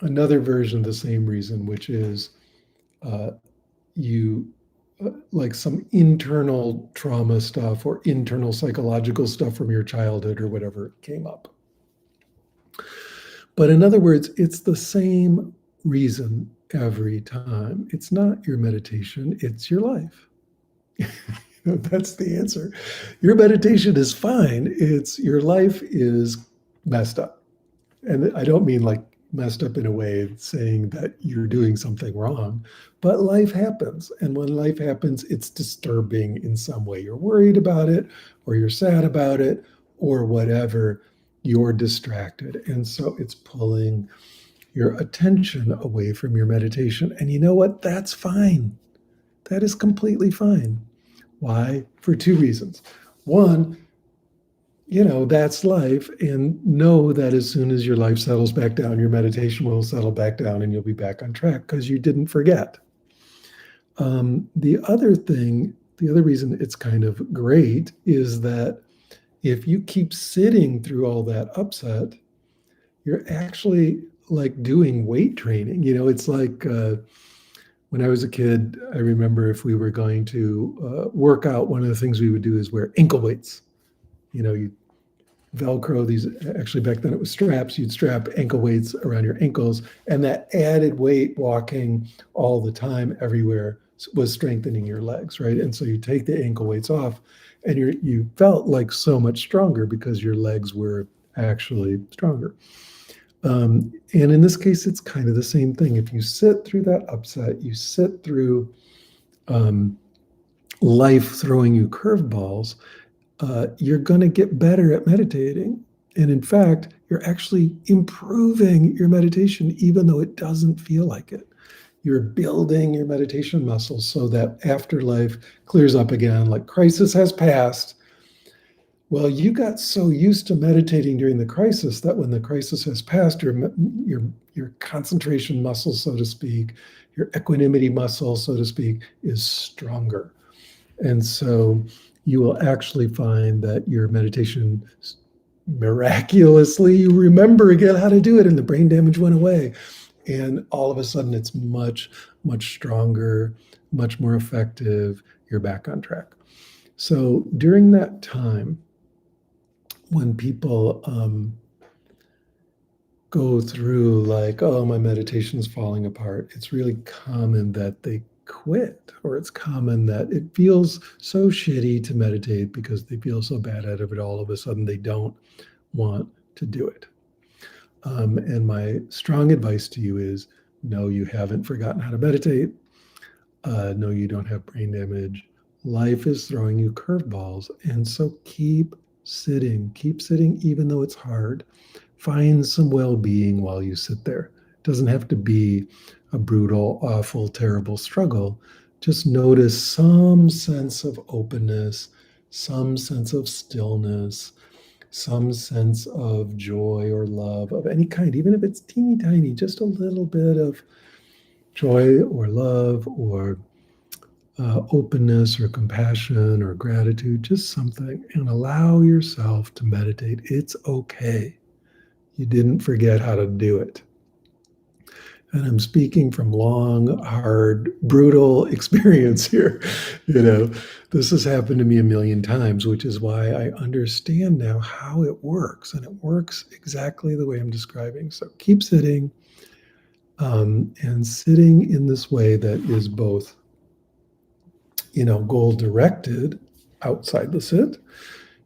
another version of the same reason, which is you like some internal trauma stuff or internal psychological stuff from your childhood or whatever came up. But in other words, it's the same reason every time. It's not your meditation, it's your life. That's the answer. Your meditation is fine. It's your life is messed up. And I don't mean like messed up in a way saying that you're doing something wrong, but life happens. And when life happens, it's disturbing in some way. You're worried about it, or you're sad about it, or whatever. You're distracted. And so it's pulling your attention away from your meditation. And you know what? That's fine. That is completely fine. Why? For two reasons. One, that's life. And know that as soon as your life settles back down, your meditation will settle back down and you'll be back on track because you didn't forget. The other reason it's kind of great is that if you keep sitting through all that upset, you're actually like doing weight training. It's like when I was a kid, I remember if we were going to work out, one of the things we would do is wear ankle weights. You Velcro these, actually back then it was straps, you'd strap ankle weights around your ankles, and that added weight walking all the time everywhere was strengthening your legs, right? And so you take the ankle weights off and you felt like so much stronger because your legs were actually stronger. And in this case, it's kind of the same thing. If you sit through that upset, you sit through life throwing you curveballs, you're going to get better at meditating. And in fact, you're actually improving your meditation, even though it doesn't feel like it. You're building your meditation muscles so that after life clears up again, like crisis has passed. Well, you got so used to meditating during the crisis that when the crisis has passed, your concentration muscle, so to speak, your equanimity muscle, so to speak, is stronger. And so you will actually find that your meditation, miraculously, you remember again how to do it and the brain damage went away. And all of a sudden it's much, much stronger, much more effective. You're back on track. So during that time, when people go through like, oh, my meditation's falling apart, it's really common that they quit, or it's common that it feels so shitty to meditate because they feel so bad at it, all of a sudden they don't want to do it. And my strong advice to you is, no, you haven't forgotten how to meditate. No, you don't have brain damage. Life is throwing you curveballs. And so keep sitting, even though it's hard. Find some well-being while you sit there. It doesn't have to be a brutal, awful, terrible struggle. Just notice some sense of openness, some sense of stillness, some sense of joy or love of any kind, even if it's teeny tiny, just a little bit of joy or love or openness or compassion or gratitude, just something, and allow yourself to meditate. It's okay. You didn't forget how to do it. And I'm speaking from long, hard, brutal experience here. This has happened to me a million times, which is why I understand now how it works. And it works exactly the way I'm describing. So keep sitting, and sitting in this way that is both, goal directed outside the sit.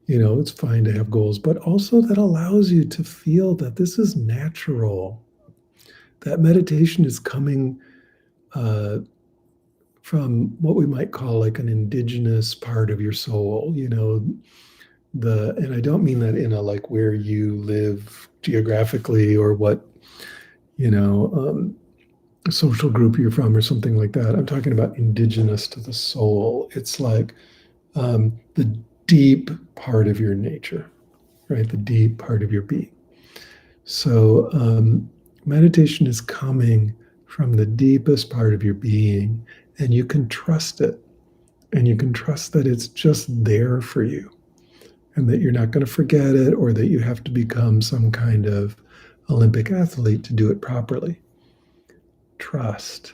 It's fine to have goals, but also that allows you to feel that this is natural. That meditation is coming from what we might call like an indigenous part of your soul, and I don't mean that in a like where you live geographically or what, social group you're from or something like that. I'm talking about indigenous to the soul. It's like the deep part of your nature, right? The deep part of your being. So meditation is coming from the deepest part of your being, and you can trust it. And you can trust that it's just there for you, and that you're not going to forget it, or that you have to become some kind of Olympic athlete to do it properly. Trust,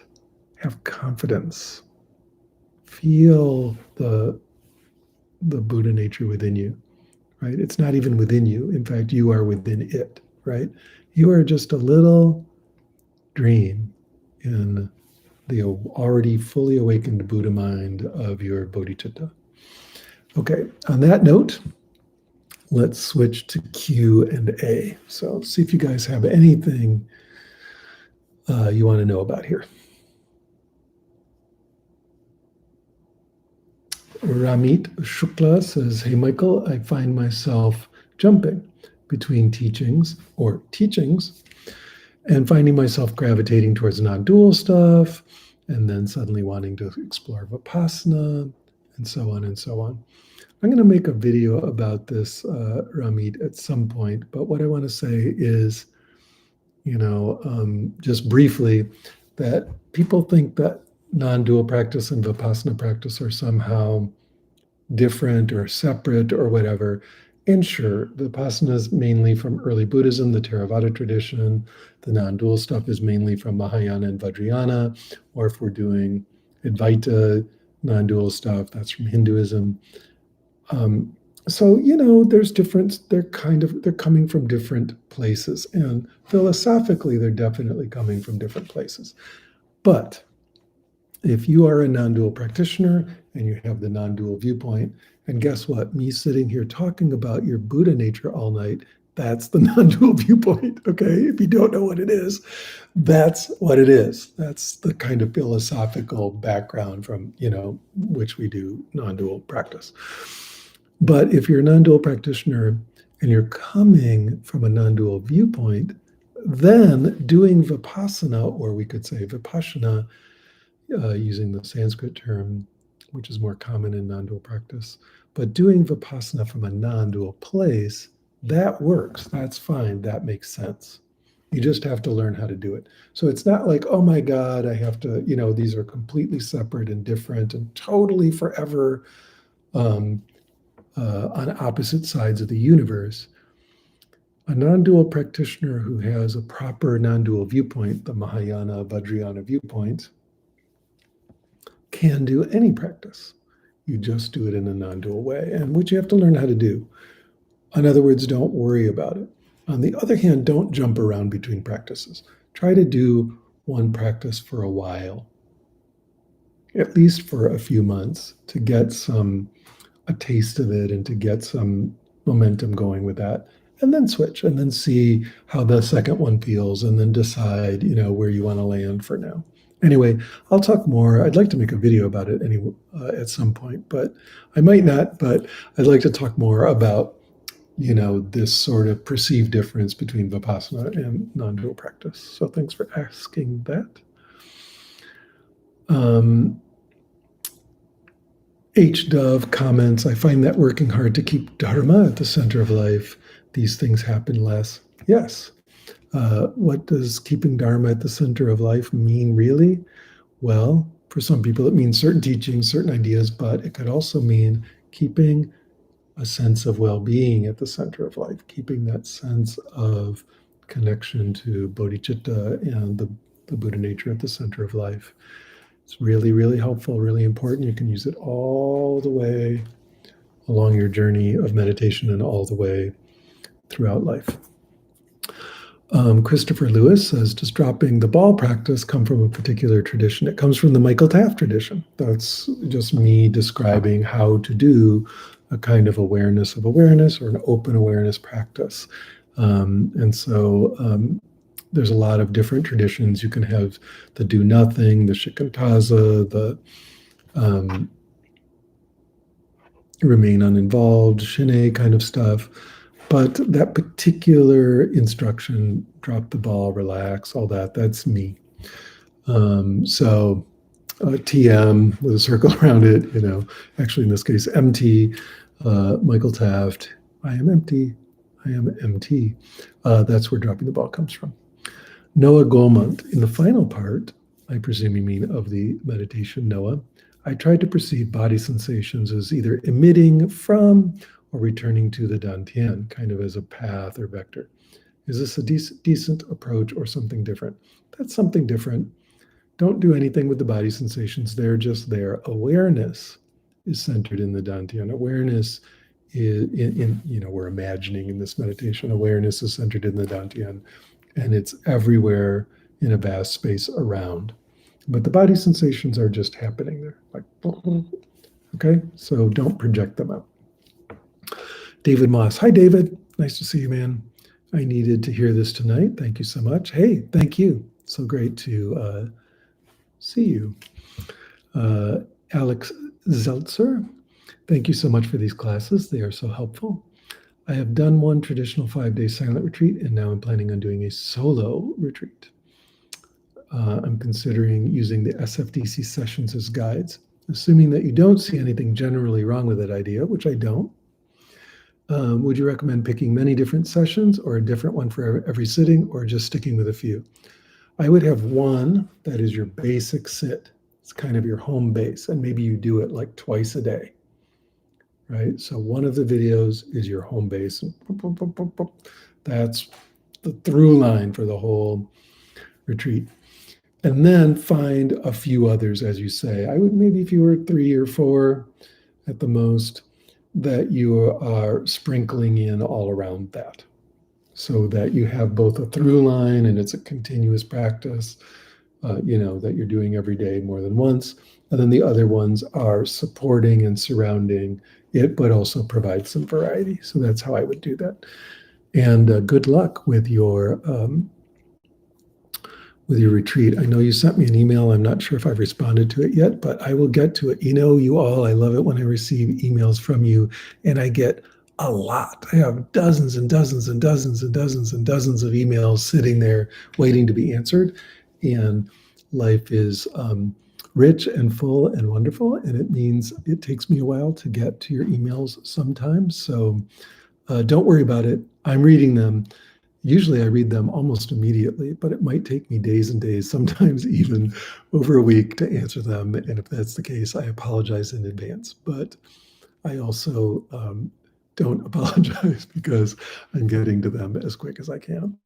have confidence, feel the Buddha nature within you, right? It's not even within you. In fact, you are within it, right? You are just a little dream in the already fully awakened Buddha mind of your bodhicitta. Okay, on that note, let's switch to Q&A. So see if you guys have anything you want to know about here. Ramit Shukla says, hey, Michael, I find myself jumping between teachings and finding myself gravitating towards non-dual stuff, and then suddenly wanting to explore Vipassana, and so on and so on. I'm going to make a video about this, Ramit, at some point, but what I want to say is, just briefly, that people think that non-dual practice and Vipassana practice are somehow different or separate or whatever. And sure, Vipassana is mainly from early Buddhism, the Theravada tradition. The non-dual stuff is mainly from Mahayana and Vajrayana, or if we're doing Advaita non-dual stuff, that's from Hinduism. So there's difference. They're coming from different places, and philosophically, they're definitely coming from different places. But if you are a non-dual practitioner and you have the non-dual viewpoint, and guess what? Me sitting here talking about your Buddha nature all night, that's the non-dual viewpoint. Okay, if you don't know what it is, that's what it is. That's the kind of philosophical background from which we do non-dual practice. But if you're a non-dual practitioner and you're coming from a non-dual viewpoint, then doing Vipassana, or we could say Vipassana, using the Sanskrit term, which is more common in non-dual practice, but doing Vipassana from a non-dual place, that works. That's fine. That makes sense. You just have to learn how to do it. So it's not like, oh my God, I have to, these are completely separate and different and totally forever on opposite sides of the universe. A non-dual practitioner who has a proper non-dual viewpoint, the Mahayana, Vajrayana viewpoint, can do any practice. You just do it in a non-dual way, and which you have to learn how to do. In other words, don't worry about it. On the other hand, don't jump around between practices. Try to do one practice for a while, at least for a few months, to get a taste of it and to get some momentum going with that, and then switch and then see how the second one feels and then decide, where you want to land for now. Anyway, I'll talk more. I'd like to make a video about it at some point, but I might not, but I'd like to talk more about, this sort of perceived difference between Vipassana and non-dual practice. So thanks for asking that. H. Dove comments, I find that working hard to keep Dharma at the center of life, these things happen less. Yes. What does keeping Dharma at the center of life mean, really? Well, for some people, it means certain teachings, certain ideas, but it could also mean keeping a sense of well-being at the center of life, keeping that sense of connection to bodhicitta and the Buddha nature at the center of life. It's really, really helpful, really important. You can use it all the way along your journey of meditation and all the way throughout life. Christopher Lewis says, does dropping the ball practice come from a particular tradition? It comes from the Michael Taft tradition. That's just me describing how to do a kind of awareness of awareness or an open awareness practice. And so there's a lot of different traditions. You can have the do nothing, the shikantaza, the remain uninvolved, shine kind of stuff. But that particular instruction, drop the ball, relax, all that, that's me. So TM with a circle around it, actually in this case, MT, Michael Taft, I am empty, I am MT. That's where dropping the ball comes from. Noah Goldmont, in the final part, I presume you mean of the meditation, Noah, I tried to perceive body sensations as either emitting from or returning to the dantian, kind of as a path or vector. Is this a decent approach or something different? That's something different. Don't do anything with the body sensations. They're just there. Awareness is centered in the dantian. Awareness is, we're imagining in this meditation, awareness is centered in the dantian, and it's everywhere in a vast space around. But the body sensations are just happening there. Like, okay, so don't project them out. David Moss. Hi, David. Nice to see you, man. I needed to hear this tonight. Thank you so much. Hey, thank you. So great to see you. Alex Zeltzer. Thank you so much for these classes. They are so helpful. I have done one traditional 5-day silent retreat, and now I'm planning on doing a solo retreat. I'm considering using the SFDC sessions as guides, assuming that you don't see anything generally wrong with that idea, which I don't. Would you recommend picking many different sessions or a different one for every sitting, or just sticking with a few? I would have one that is your basic sit. It's kind of your home base, and maybe you do it like twice a day, right? So one of the videos is your home base. That's the through line for the whole retreat. And then find a few others, as you say. I would maybe, if you were 3 or 4 at the most, that you are sprinkling in all around that, so that you have both a through line and it's a continuous practice, that you're doing every day more than once. And then the other ones are supporting and surrounding it, but also provide some variety. So that's how I would do that. And good luck with your retreat. I know you sent me an email. I'm not sure if I've responded to it yet, but I will get to it. You all, I love it when I receive emails from you, and I get a lot. I have dozens and dozens and dozens and dozens and dozens of emails sitting there waiting to be answered. And life is rich and full and wonderful, and it means it takes me a while to get to your emails sometimes. So don't worry about it. I'm reading them. Usually I read them almost immediately, but it might take me days and days, sometimes even over a week, to answer them. And if that's the case, I apologize in advance. But I also don't apologize because I'm getting to them as quick as I can.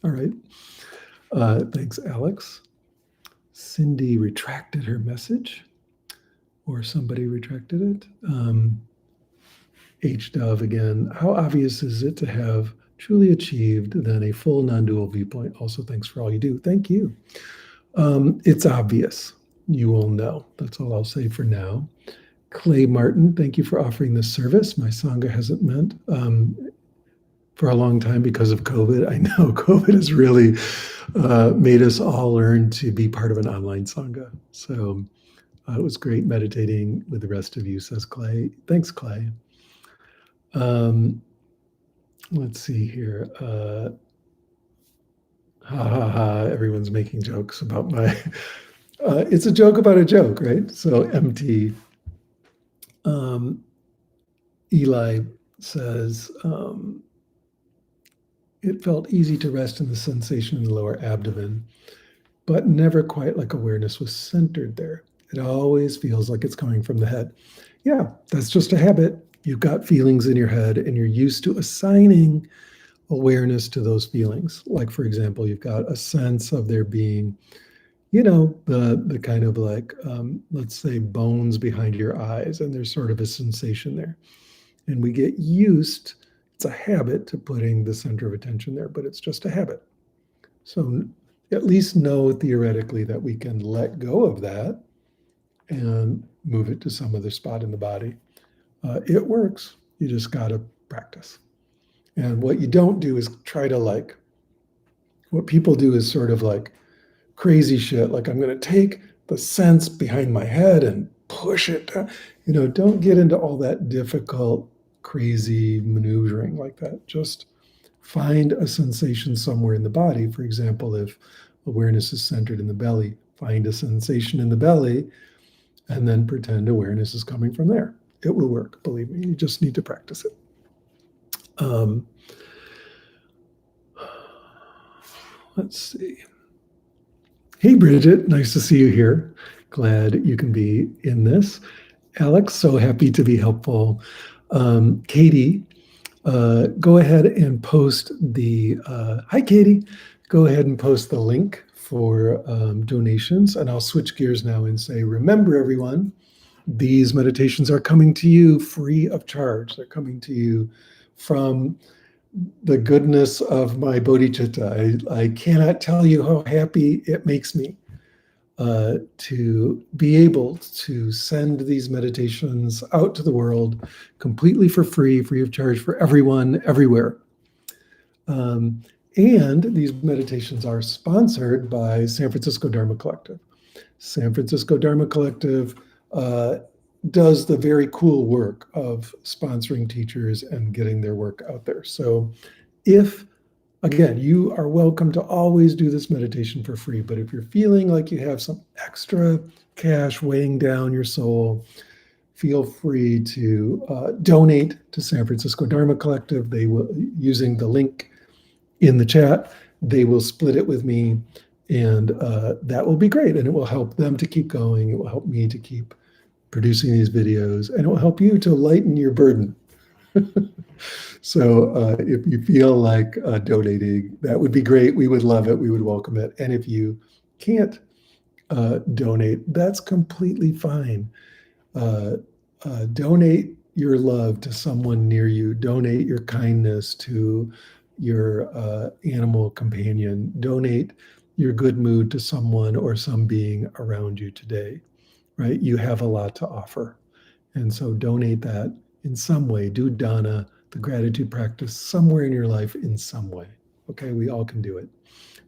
All right. Thanks, Alex. Cindy retracted her message, or somebody retracted it. H. Dove again. How obvious is it to have truly achieved than a full non-dual viewpoint? Also, thanks for all you do. Thank you. It's obvious. You will know. That's all I'll say for now. Clay Martin, thank you for offering this service. My Sangha hasn't met for a long time because of COVID. I know COVID has really made us all learn to be part of an online Sangha. So it was great meditating with the rest of you, says Clay. Thanks, Clay. Let's see here. Everyone's making jokes about my, it's a joke about a joke, right? So MT. Eli says, it felt easy to rest in the sensation in the lower abdomen, but never quite like awareness was centered there. It always feels like it's coming from the head. Yeah, that's just a habit. You've got feelings in your head and you're used to assigning awareness to those feelings. Like, for example, you've got a sense of there being, the kind of like, let's say, bones behind your eyes, and there's sort of a sensation there. And we get used, it's a habit, to putting the center of attention there, but it's just a habit. So at least know theoretically that we can let go of that and move it to some other spot in the body. It works. You just got to practice. And what you don't do is try to what people do is sort of like crazy shit. Like, I'm going to take the sense behind my head and push it down. Don't get into all that difficult, crazy maneuvering like that. Just find a sensation somewhere in the body. For example, if awareness is centered in the belly, find a sensation in the belly and then pretend awareness is coming from there. It will work, believe me. You just need to practice it. Let's see. Hey, Bridget, nice to see you here. Glad you can be in this. Alex, so happy to be helpful. Katie, go ahead and post the, hi, Katie. Go ahead and post the link for donations, and I'll switch gears now and say, remember, everyone, these meditations are coming to you free of charge. They're coming to you from the goodness of my bodhicitta. I cannot tell you how happy it makes me to be able to send these meditations out to the world completely for free of charge for everyone, everywhere. And these meditations are sponsored by San Francisco Dharma Collective. San Francisco Dharma Collective does the very cool work of sponsoring teachers and getting their work out there. So if, again, you are welcome to always do this meditation for free, but if you're feeling like you have some extra cash weighing down your soul, feel free to donate to San Francisco Dharma Collective. They will, using the link in the chat, they will split it with me, and that will be great. And it will help them to keep going. It will help me to keep producing these videos, and it will help you to lighten your burden. So if you feel like donating, that would be great. We would love it. We would welcome it. And if you can't donate, that's completely fine. Donate your love to someone near you. Donate your kindness to your animal companion. Donate your good mood to someone or some being around you today, right? You have a lot to offer. And so donate that in some way. Do dana, the gratitude practice, somewhere in your life in some way. Okay, we all can do it.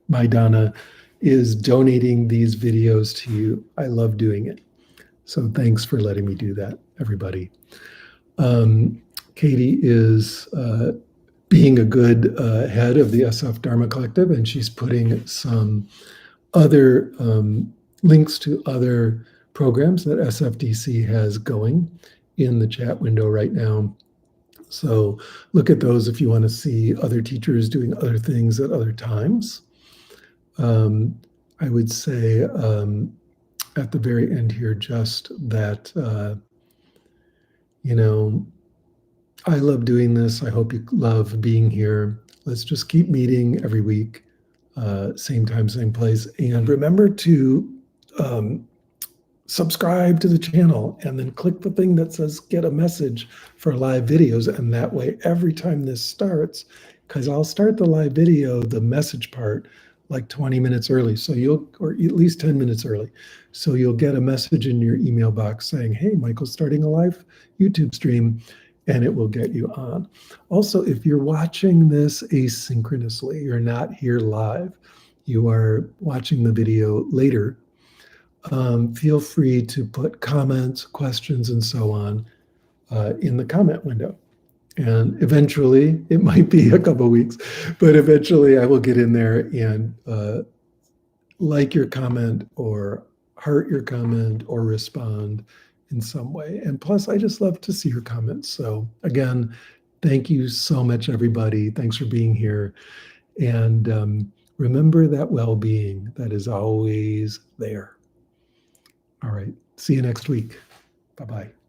My dana is donating these videos to you. I love doing it. So thanks for letting me do that, everybody. Katie is being a good head of the SF Dharma Collective, and she's putting some other links to other programs that SFDC has going in the chat window right now. So look at those if you want to see other teachers doing other things at other times. I would say at the very end here, just that, I love doing this. I hope you love being here. Let's just keep meeting every week, same time, same place. And remember to subscribe to the channel and then click the thing that says get a message for live videos. And that way, every time this starts, because I'll start the live video, the message part, like 20 minutes early. So or at least 10 minutes early. So you'll get a message in your email box saying, hey, Michael's starting a live YouTube stream, and it will get you on. Also, if you're watching this asynchronously, you're not here live, you are watching the video later, feel free to put comments, questions, and so on in the comment window. And eventually, it might be a couple of weeks, but eventually I will get in there and like your comment or heart your comment or respond in some way. And plus, I just love to see your comments. So again, thank you so much, everybody. Thanks for being here. And remember that well-being that is always there. All right. See you next week. Bye-bye.